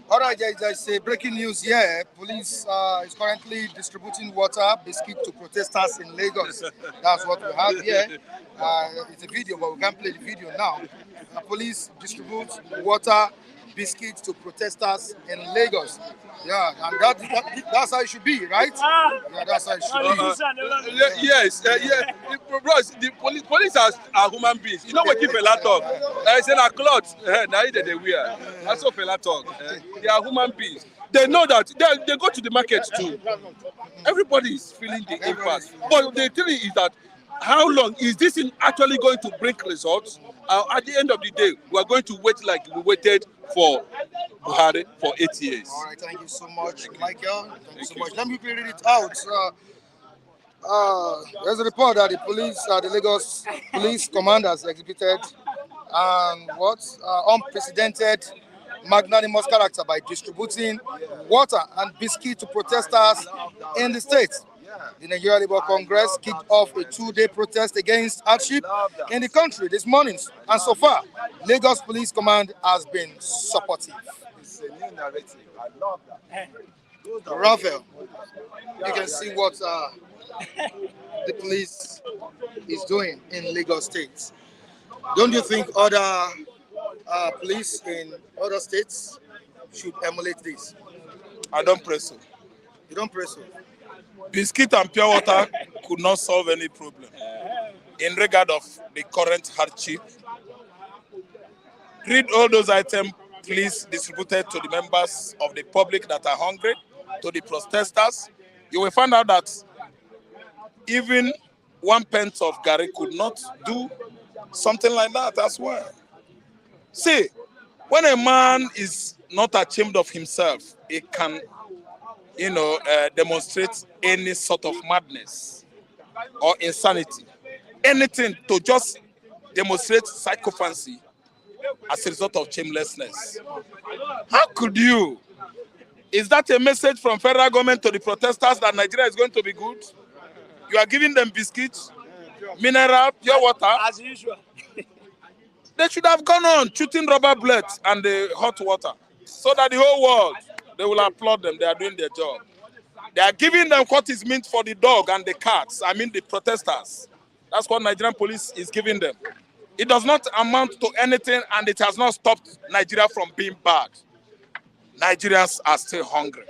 All right, there's a breaking news here. Police is currently distributing water, biscuit to protesters in Lagos. That's what we have here. It's a video, but we can't play the video now. Police distribute water, biscuits to protesters in Lagos. Yeah, and that's how it should be, right? Yeah, that's how it should be. Yes. Bros, the police are human beings. You know what keep Fela talk? I said, our clothes, now they wear. That's what Fela talk. They are human beings. They know that they go to the market too. Everybody is feeling the impact. But the thing is that how long is this actually going to bring results? At the end of the day, we are going to wait like we waited for Buhari for 8 years. All right, thank you so much, Michael. Thank you so much. Let me read it out. There's a report that the Lagos police command has exhibited unprecedented magnanimous character by distributing water and biscuit to protesters in the state. The Nigeria Labour Congress kicked off a 2-day protest against hardship in the country this morning, and so far, Lagos Police Command has been supportive. It's a new narrative. I love that. Raphael, you can see what the police is doing in Lagos State. Don't you think other police in other states should emulate this? I don't pray so. You don't pray so? Biscuit and pure water could not solve any problem. In regard of the current hardship, read all those items please distributed to the members of the public that are hungry, to the protesters. You will find out that even 1 pence of Gary could not do something like that as well. See, when a man is not ashamed of himself, he can, demonstrate any sort of madness or insanity. Anything to just demonstrate psychophancy as a result of shamelessness. How could you? Is that a message from federal government to the protesters that Nigeria is going to be good? You are giving them biscuits, mineral, pure water. As usual. They should have gone on shooting rubber bullets and the hot water so that the whole world, they will applaud them. They are doing their job. They are giving them what is meant for the dog and the cats. I mean the protesters. That's what Nigerian police is giving them. It does not amount to anything, and it has not stopped Nigeria from being bad. Nigerians are still hungry.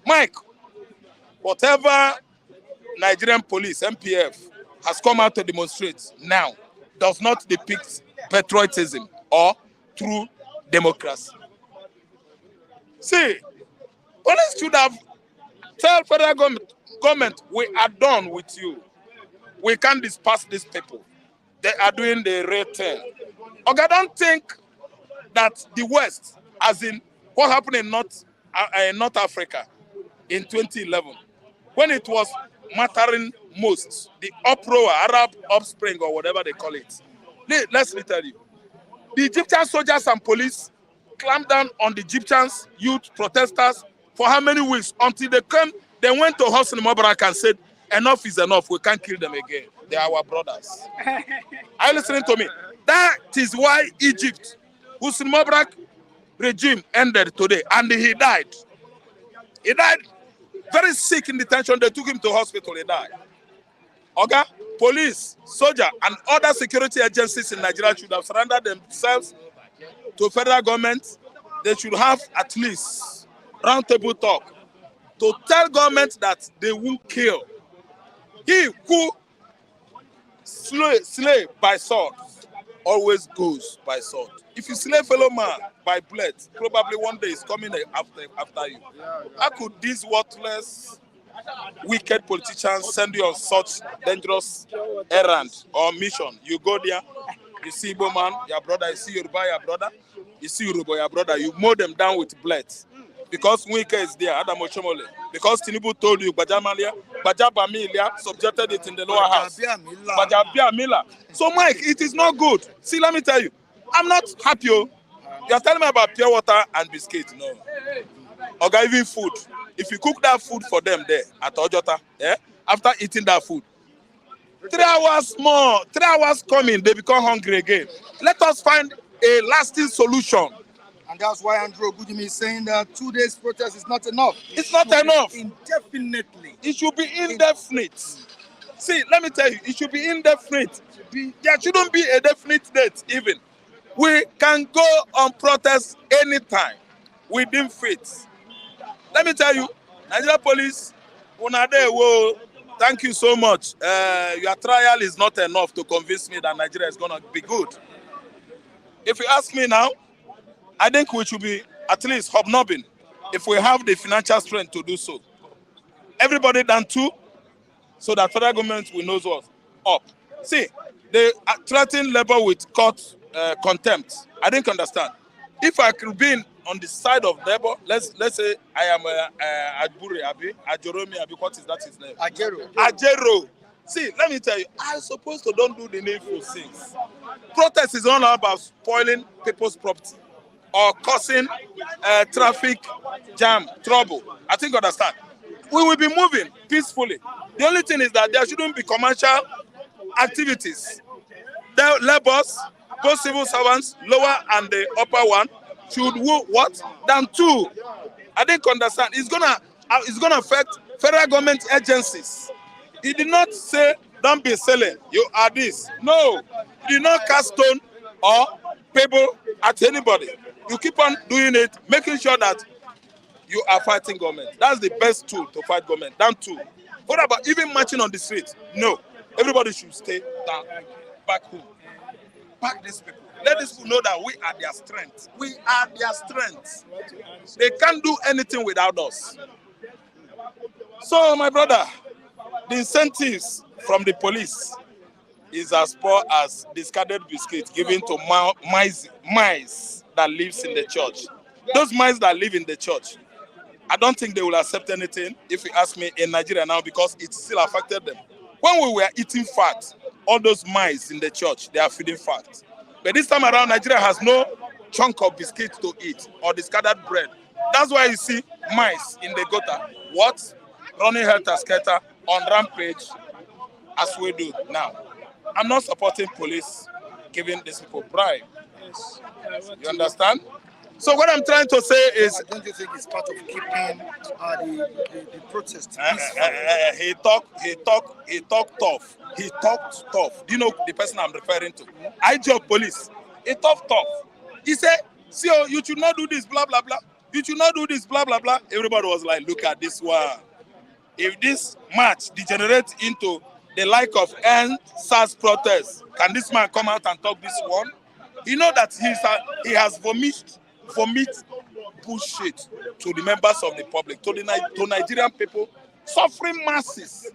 Mike, whatever Nigerian police, MPF, has come out to demonstrate now does not depict patriotism or true democracy. See, police should have tell federal government, we are done with you. We can't disperse these people. They are doing the right thing. Okay, I don't think that the West, as in what happened in North Africa in 2011, when it was mattering most, the uproar, Arab offspring or whatever they call it. Let me tell you, the Egyptian soldiers and police clamped down on the Egyptians, youth, protesters for how many weeks? Until they went to Hosni Mubarak and said, enough is enough, we can't kill them again. They are our brothers. Are you listening to me? That is why Egypt, Hosni Mubarak regime ended today, and he died. He died very sick in detention. They took him to hospital, he died. Okay? Police, soldier, and other security agencies in Nigeria should have surrendered themselves to federal government. They should have at least roundtable talk to tell government that they won't kill. He who slay by sword always goes by sword. If you slay fellow man by bullet, probably one day is coming after you. How could these worthless, wicked politicians send you on such dangerous errand or mission? You go there, you see Igbo man, your brother, you see Yoruba, your brother. You see Yoruba, your brother, you mow them down with blades. Because Wike is there, Adam Oshomole. Because Tinubu told you, Bajabamilia subjected it in the lower house. Bajabia Mila. So, Mike, it is not good. See, let me tell you, I'm not happy. You are telling me about pure water and biscuit. No. Or even food. If you cook that food for them there at Ojota, after eating that food, 3 hours more, 3 hours coming, they become hungry again. Let us find a lasting solution. And that's why Andrew Ogudimi is saying that 2 days protest is not enough. It's not enough. Indefinitely. It should be indefinite. See, let me tell you, it should be indefinite. There shouldn't be a definite date even. We can go on protest anytime within faith. Let me tell you, Nigeria police, thank you so much. Your trial is not enough to convince me that Nigeria is going to be good. If you ask me now, I think we should be at least hobnobbing if we have the financial strength to do so. Everybody done too, so that federal government will know what's up. See, they threaten labor with court contempt. I didn't understand. If I could be on the side of labor, let's say I am Adburi Abi, Ajoromi Abi, what is that his name? Ajero. See, let me tell you, I'm supposed to don't do the needful things. Protest is all about spoiling people's property or causing traffic jam, trouble. I think you understand. We will be moving peacefully. The only thing is that there shouldn't be commercial activities. The laborers, both civil servants, lower and the upper one, should what? Than two. I didn't understand. It's gonna affect federal government agencies. He did not say don't be selling. You are this. No, he did not cast stone or pebble at anybody. You keep on doing it, making sure that you are fighting government. That's the best tool to fight government. Than two. What about even marching on the street? No. Everybody should stay down, back home. Back these people. Let these people know that we are their strength. We are their strength. They can't do anything without us. So, my brother, the incentives from the police is as poor as discarded biscuits given to mice that lives in the church. Those mice that live in the church, I don't think they will accept anything, if you ask me, in Nigeria now, because it still affected them. When we were eating fat, all those mice in the church, they are feeding fat. But this time around, Nigeria has no chunk of biscuit to eat or discarded bread. That's why you see mice in the gutter. What? Running helter-skelter on rampage as we do now. I'm not supporting police giving these people bribe. You understand? So what I'm trying to say is, don't you think it's part of keeping the protest? He talked tough. He talked tough. Do you know the person I'm referring to? IG of police. He talked tough. He said, "See, you should not do this, blah blah blah. You should not do this, blah blah blah." Everybody was like, "Look at this one. If this march degenerates into the like of SARS protest, can this man come out and talk this one?" You know that he has vomit bullshit to the members of the public, to Nigerian people, suffering masses.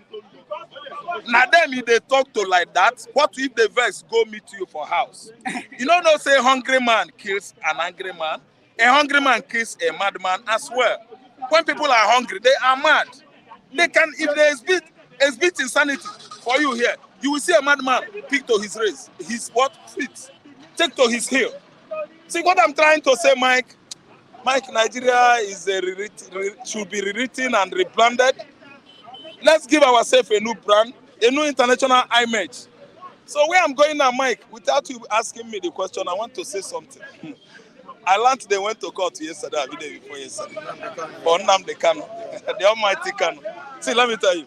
Now them, if they talk to like that, what if the vex go meet you for house? You know, no say hungry man kills an angry man. A hungry man kills a madman as well. When people are hungry, they are mad. They can, if there is bit insanity for you here, you will see a madman pick to his race, his what feet, take to his heel. See what I'm trying to say, Mike? Nigeria is should be rewritten and rebranded. Let's give ourselves a new brand, a new international image. So where I'm going now, Mike, without you asking me the question, I want to say something. I learned they went to court yesterday, the day before yesterday. For Nnamdi Kanu, the almighty Kanu. See, let me tell you.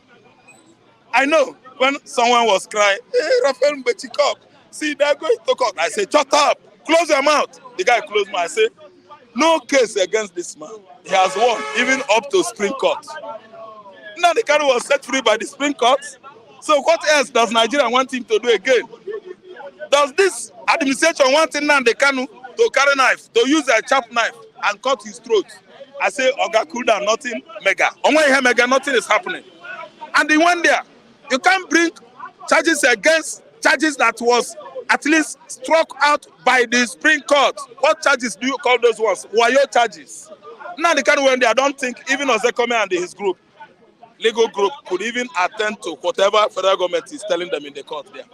I know when someone was crying, "Hey, Raphael Mbechikop, see, they're going to court." I say, "Shut up, close your mouth." The guy closed my mouth. I say, "No case against this man. He has won, even up to Supreme Court." Now the Kanu was set free by the Supreme Court. So what else does Nigeria want him to do again? Does this administration want Nnamdi Kanu to carry knife, to use a sharp knife and cut his throat? I say, Oga, cool down, nothing mega. On one hand, mega, nothing is happening. And the one there, you can't bring charges against charges that was at least struck out by the Supreme Court. What charges do you call those ones? Wayo charges. Now the kind of when they, I don't think even Ozekome and his group, legal group, could even attend to whatever federal government is telling them in the court there.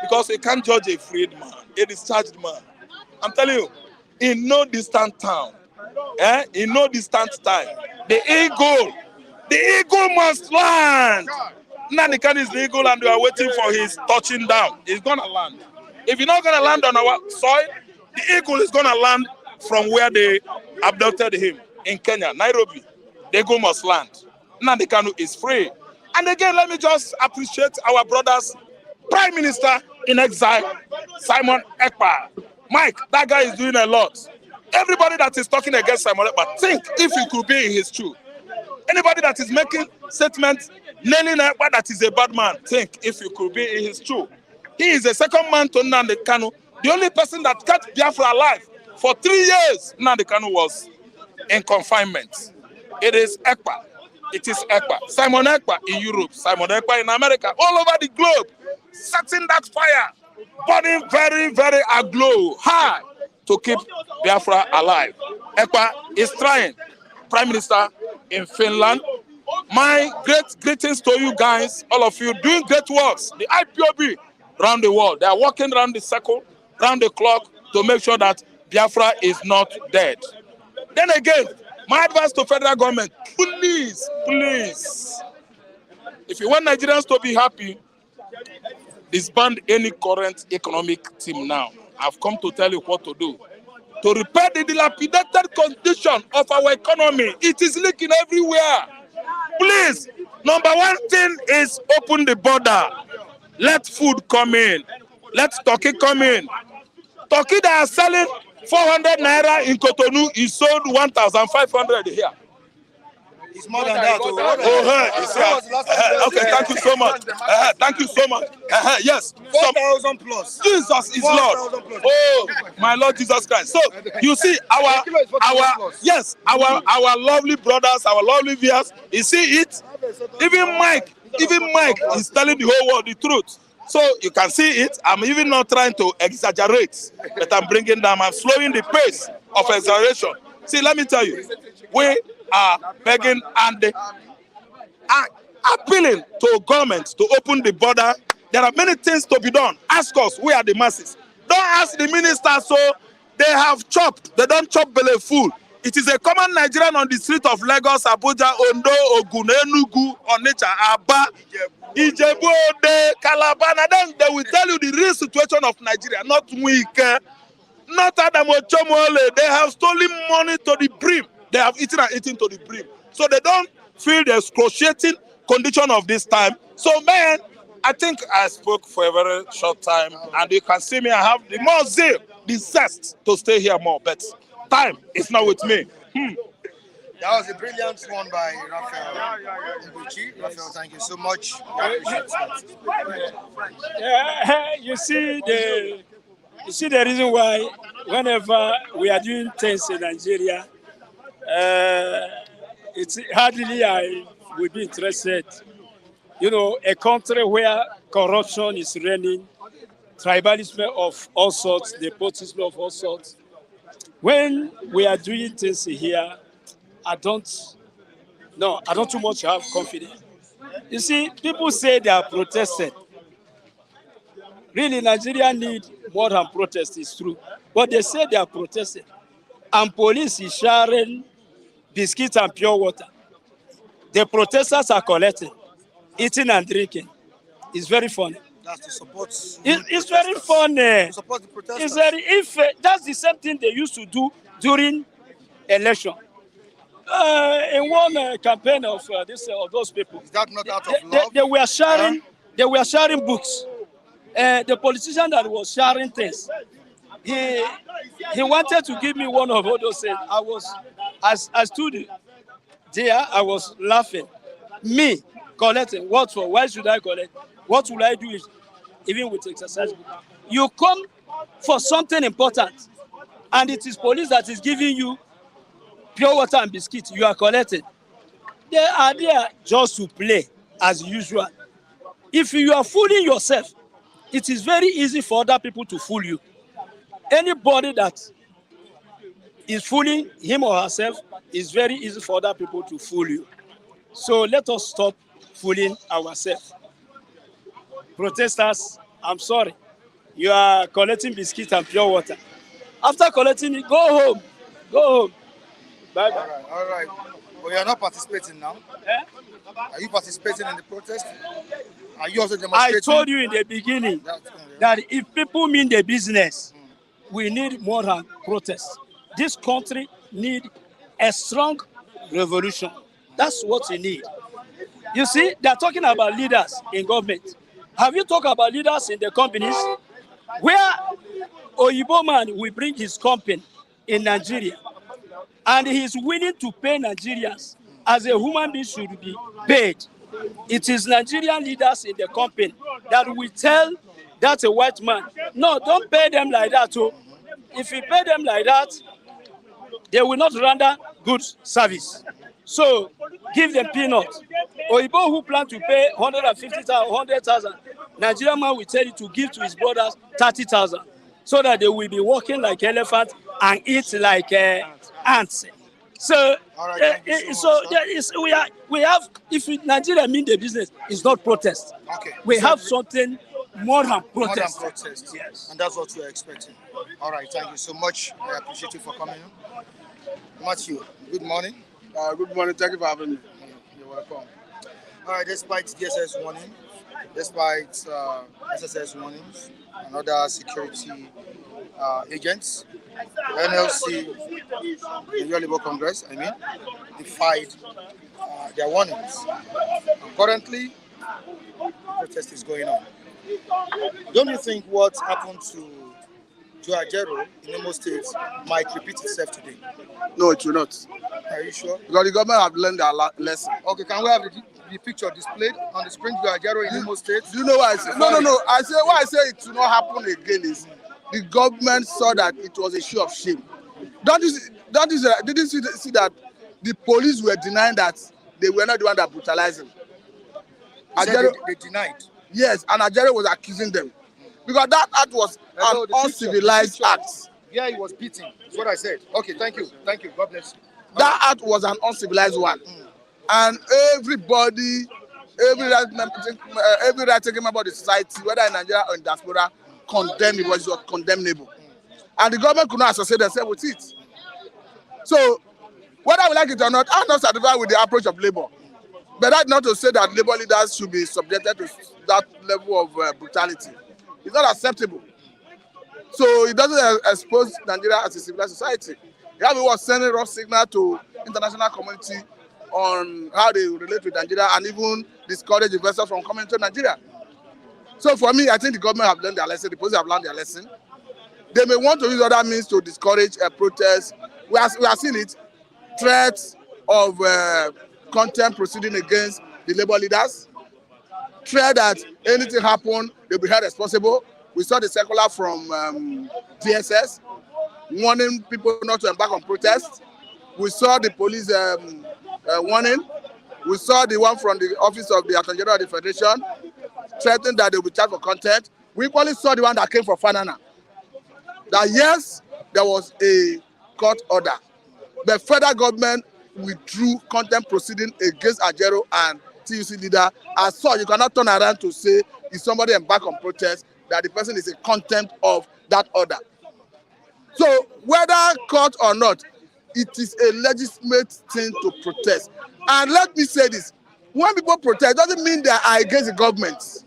Because you can't judge a freed man, a discharged man. I'm telling you, in no distant town, in no distant time, the eagle must land. Nanikan is the eagle and we are waiting for his touching down. He's going to land. If he's not going to land on our soil, the eagle is going to land from where they abducted him in Kenya, Nairobi. The eagle must land. Nandekanu is free. And again, let me just appreciate our brothers, Prime Minister in exile, Simon Ekpa. Mike, that guy is doing a lot. Everybody that is talking against Simon Ekpa, think if you could be in his shoe. Anybody that is making statements, nailing Ekpa that is a bad man, think if you could be in his shoe. He is the second man to Nnamdi Kanu. The only person that kept Biafra alive for 3 years, Nnamdi Kanu was in confinement. It is Ekpa. It is Ekpa. Simon Ekpa in Europe, Simon Ekpa in America, all over the globe, setting that fire, burning very, very aglow, high, to keep Biafra alive. Ekpa is trying. Prime Minister in Finland. My great greetings to you guys, all of you, doing great works. The IPOB around the world, they are working around the circle, around the clock, to make sure that Biafra is not dead. Then again, my advice to federal government, please, if you want Nigerians to be happy, disband any current economic team now. I've come to tell you what to do. To repair the dilapidated condition of our economy. It is leaking everywhere. Please, number one thing is open the border. Let food come in. Let turkey come in. Turkey that are selling 400 naira in Cotonou is sold 1,500 here. It's more than that. Okay, thank you so much. Thank you so much. Yes. 4,000 plus. Jesus is Lord. Oh, my Lord Jesus Christ. So you see our lovely brothers, our lovely viewers. You see it. Even Mike is telling the whole world the truth. So you can see it. I'm even not trying to exaggerate, but I'm bringing down. I'm slowing the pace of exaggeration. See, let me tell you, we are begging and appealing to government to open the border. There are many things to be done. Ask us, we are the masses. Don't ask the minister, so they have chopped. They don't chop belly full. It is a common Nigerian on the street of Lagos, Abuja, Ondo, Ogun, Enugu, Onitsha, Aba, Ijebu, Ode, Calabar. And then they will tell you the real situation of Nigeria, not weak. Not Adam Ochomole. They have stolen money to the brim. They have eaten and eaten to the brim. So they don't feel the excruciating condition of this time. So, man, I think I spoke for a very short time. And you can see me, I have the more zeal, the zest to stay here more. But time is not with me. That was a brilliant one by Raphael Ibuchi. Raphael, thank you so much. I appreciate it. You see the reason why whenever we are doing things in Nigeria, it's hardly I would be interested. You know, a country where corruption is reigning, tribalism of all sorts, nepotism of all sorts. When we are doing things here, I don't too much have confidence. You see, people say they are protesting. Really, Nigeria need more than protest, is true. But they say they are protesting. And police is sharing biscuits and pure water. The protesters are collecting, eating and drinking. It's very funny. That's to support. It's very funny. Support the protesters. It's very, that's the same thing they used to do during election. In one campaign of those people, is that not out of love? They were sharing books. The politician that was sharing things, he wanted to give me one of all those things. I stood there, I was laughing. Me collecting, what for? Why should I collect? What will I do even with exercise book? You come for something important, and it is police that is giving you pure water and biscuits. You are collecting. They are there just to play as usual. If you are fooling yourself, it is very easy for other people to fool you. Anybody that is fooling him or herself, it's very easy for other people to fool you. So let us stop fooling ourselves. Protesters, I'm sorry. You are collecting biscuits and pure water. After collecting it, go home. Go home. Bye bye. All right. But you are not participating now. Eh? Are you participating in the protest? Are you also I demonstrating? told you in the beginning that if people mean the business, we need more than protest. This country need a strong revolution. That's what we need. You see, they're talking about leaders in government. Have you talked about leaders in the companies? Where Oyibo man will bring his company in Nigeria, and he's willing to pay Nigerians as a human being should be paid. It is Nigerian leaders in the company that will tell that a white man, no, don't pay them like that. Oh. If you pay them like that, they will not render good service. So give them peanuts. Oyibo who plan to pay 150,000, 100,000, Nigerian man will tell you to give to his brothers 30,000, so that they will be walking like elephants and eat like ants. So, right, we have, if Nigeria mean the business, it's not protest. Okay. We have something more than More than protest. protest. Yes. And that's what we are expecting. All right. Thank you so much. I appreciate you for coming. Matthew, good morning. Good morning. Thank you for having me. You're welcome. All right. Despite DSS warning, despite SSS warnings and other security agents, NLC, Nigeria Labour Congress, defied their warnings. And currently, protest is going on. Don't you think what happened to Ajero in Imo State might repeat itself today? No, it will not. Are you sure? Because the government have learned their lesson. Okay, can we have the picture displayed on the screen? Ajero in Imo State. Do you know why I say? No. I say why I say it will not happen again is the government saw that it was a show of shame. Didn't you see that the police were denying that they were not the one that brutalized him? They denied. Yes, and Ajero was accusing them because that act was an uncivilized act. Yeah, he was beaten. That's what I said. Okay, thank you. God bless you. That act was an uncivilized one, and every right-taking member of the society, whether in Nigeria or in diaspora, condemned it. Was condemnable, and the government could not associate themselves with it. So, whether we like it or not, I'm not satisfied with the approach of Labour. But that's not to say that Labour leaders should be subjected to that level of brutality. It's not acceptable. So it doesn't expose Nigeria as a civilized society. Yeah, we were sending wrong signal to international community on how they relate with Nigeria and even discourage investors from coming to Nigeria. So for me, I think the government have learned their lesson. The police have learned their lesson. They may want to use other means to discourage protests. We are seeing it. Threats of contempt proceeding against the Labour leaders. Threat that anything happen, they'll be held responsible. We saw the circular from DSS warning people not to embark on protests. We saw the police warning. We saw the one from the office of the Attorney General of the Federation threatening that they will be charged for contempt. We equally saw the one that came from Fanana. That yes, there was a court order. The federal government withdrew contempt proceeding against Ajero and TUC leader. As such, you cannot turn around to say if somebody embark on protest that the person is in contempt of that order. So whether court or not, it is a legitimate thing to protest. And let me say this, when people protest, it doesn't mean they are against the government.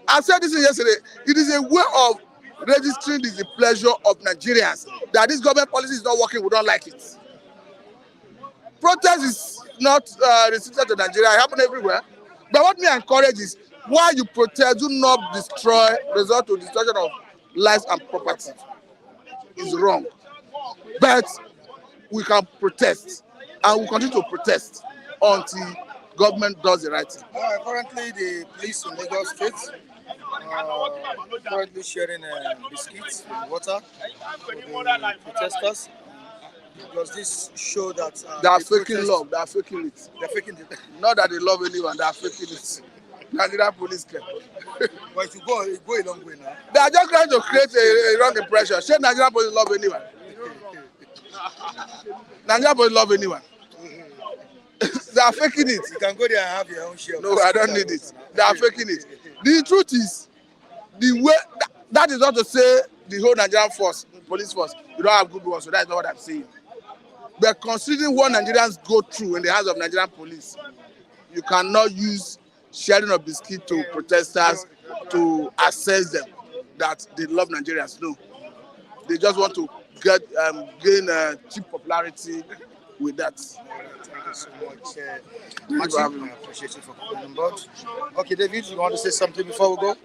I said this yesterday, it is a way of registering the displeasure of Nigerians that this government policy is not working, we don't like it. Protest is not restricted to Nigeria, it happens everywhere. But what me encourage is, while you protest, do not result to destruction of lives and property. It's wrong. But we can protest, and we continue to protest until government does the right thing. Currently, the police in Lagos State currently sharing biscuits and water for the protesters. Because this show that they are faking love, they are faking it. They're faking it. Not that they love anyone, they are faking it. Nigerian police care. But if you go a long way now. They are just trying to create a wrong impression. Say Nigerian police love anyone. Nigerian police love anyone. They are faking it. You can go there and have your own share. No, I don't need it. They are faking it. The truth is, the way that is not to say the whole Nigerian force, police force, you don't have good ones. So that's not what I'm saying. But considering what Nigerians go through in the hands of Nigerian police, you cannot use sharing of biscuit to protesters to assess them that they love Nigerians. No, they just want to gain cheap popularity with that. Thank you so much. Martin, I appreciate you for coming on board. Okay, David, you want to say something before we go?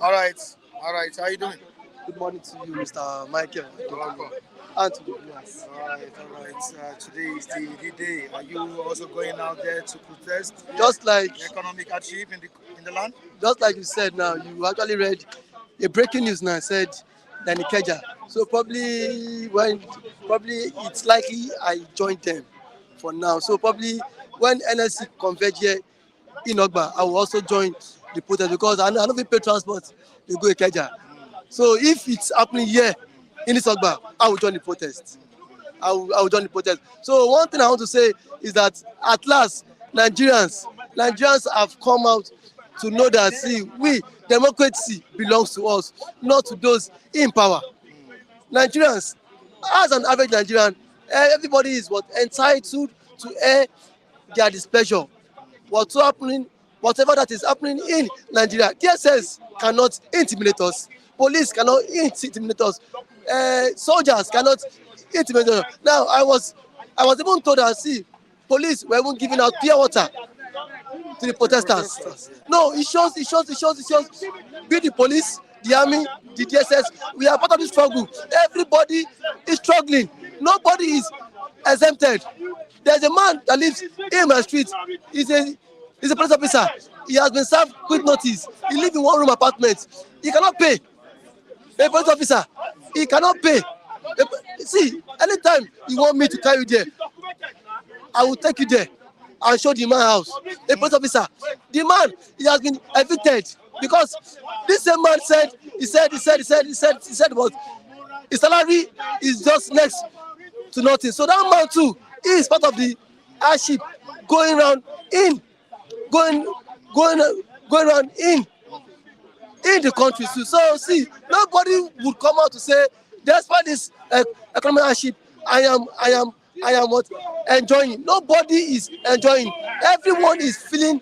All right. How are you doing? Good morning to you, Mr. Michael. Welcome. And to the viewers. All right. Today is the day. Are you also going out there to protest? Just like Economic hardship in the land? Just like you said now, you actually read a breaking news now said that in Ikeja. So probably it's likely I joined them for now. So probably when NSC converge here in Ogba, I will also join the protest because I don't pay transport to go Ikeja. So if it's happening here in this Ogba, I will join the protest. I will join the protest. So one thing I want to say is that at last Nigerians have come out to know that we democracy belongs to us, not to those in power. Nigerians, as an average Nigerian, everybody is entitled to air their displeasure. Whatever that is happening in Nigeria, DSS cannot intimidate us. Police cannot intimidate us. Soldiers cannot intimidate us. Now, I was even told that police were even giving out pure water to the protesters. No, it shows. Be the police, the army, the DSS. We are part of this struggle. Everybody is struggling. Nobody is exempted. There's a man that lives in my street. He's a police officer. He has been served quick notice. He lives in one-room apartment. He cannot pay. A police officer, he cannot pay. Anytime you want me to carry you there, I will take you there and show the man house. A police officer, the man, he has been evicted because this same man said what his salary is just next to nothing. So that man too is part of the hardship going around in the country too. So nobody would come out to say, despite this economic hardship, I am what enjoying. Nobody is enjoying. Everyone is feeling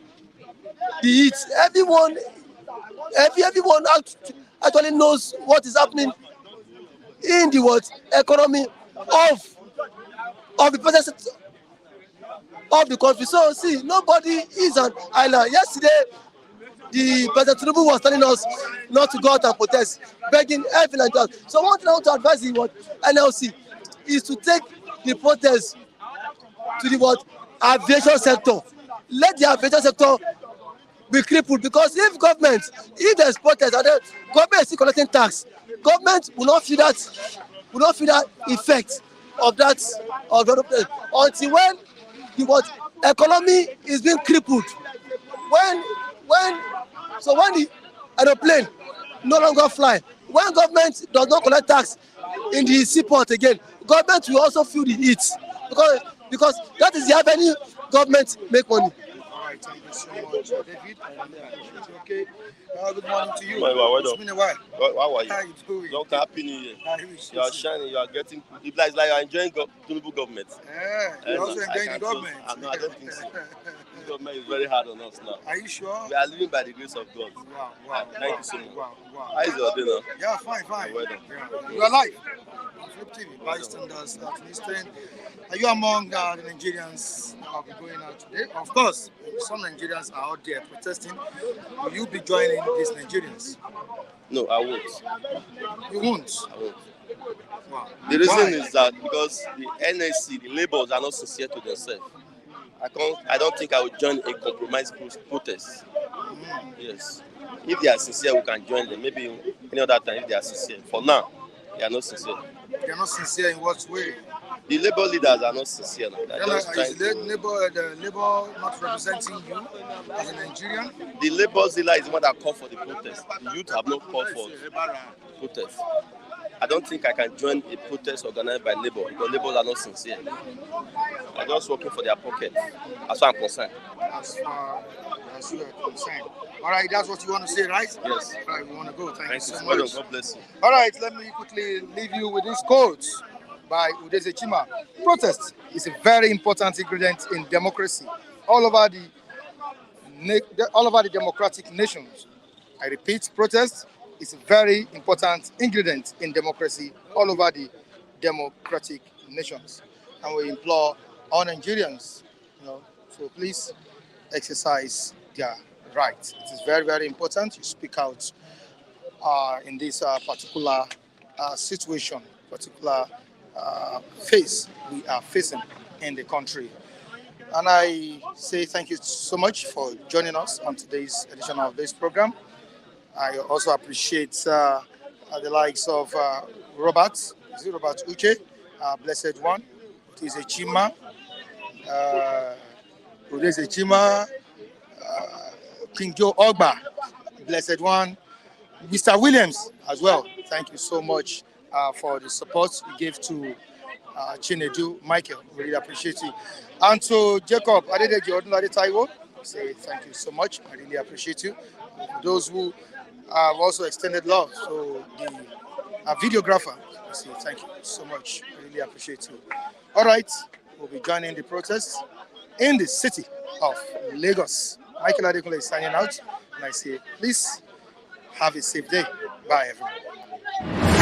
the heat. Everyone actually knows what is happening in the economy of the present of the country. So nobody is an island. Yesterday, the President Tinubu was telling us not to go out and protest, begging every Nigerian. So one thing I want to advise the NLC is to take the protest to the aviation sector. Let the aviation sector be crippled, because if there's protest and then government is still collecting tax, government will not feel that effect of that until when the economy is being crippled. When the aeroplane no longer fly, when government does not collect tax in the seaport again, government will also feel the heat, because that is the avenue government make money. All right, thank you so much, David. Okay. Good morning to you. Well It's been a while. How are you? How are you doing? Long time, happy New Year. You are Yeah, shining, you are getting. It's like you are enjoying Tinubu government. you're also enjoying the government. No, I don't think so. This government is very hard on us now. Are you sure? We are living by the grace of God. Wow. Thank you so much. Wow. How is your day now? Yeah, fine. Well done. Yeah. You are live on Flip TV, bystanders at Eastern. Are you among the Nigerians that will be going out today? Of course, some Nigerians are out there protesting. Will you be joining these Nigerians? No, I won't. You won't. I won't. Wow. The reason Why? is that because the NSC, the laborers are not sincere to themselves. I don't think I will join a compromised protest. Yes. If they are sincere, we can join them. Maybe any other time if they are sincere. For now, they are not sincere. They are not sincere in what way? The labor leaders are not sincere now. They're just trying Is the labor not representing you as a Nigerian? The labor leader is the one that called for the protest. The youth have not called for protest. I don't think I can join a protest organized by labor because labor are not sincere. They're just working for their pocket. As far as I'm concerned. As far as you are concerned. All right, that's what you want to say, right? Yes. All right, we want to go. Thank you so Well much. done. God bless you. All right, let me quickly leave you with this quote by Udeze Chima. Protest is a very important ingredient in democracy all over the democratic nations. I repeat, protest is a very important ingredient in democracy all over the democratic nations. And we implore all Nigerians, so please exercise their rights. It is very, very important you speak out in this particular situation, particular phase we are facing in the country. And I say thank you so much for joining us on today's edition of this program. I also appreciate the likes of Robert Uche, Blessed One, Udeze Chima, King Joe Ogba, Blessed One, Mr. Williams as well. Thank you so much for the support you gave to Chinedu Michael. We really appreciate it. And to Jacob Adedeji Odunlade Taiwo, say thank you so much. I really appreciate you. For those who have also extended love, so the videographer, I say thank you so much. I really appreciate you. All right, we'll be joining the protest in the city of Lagos. Michael Adekunle is signing out, and I say please have a safe day. Bye, everyone.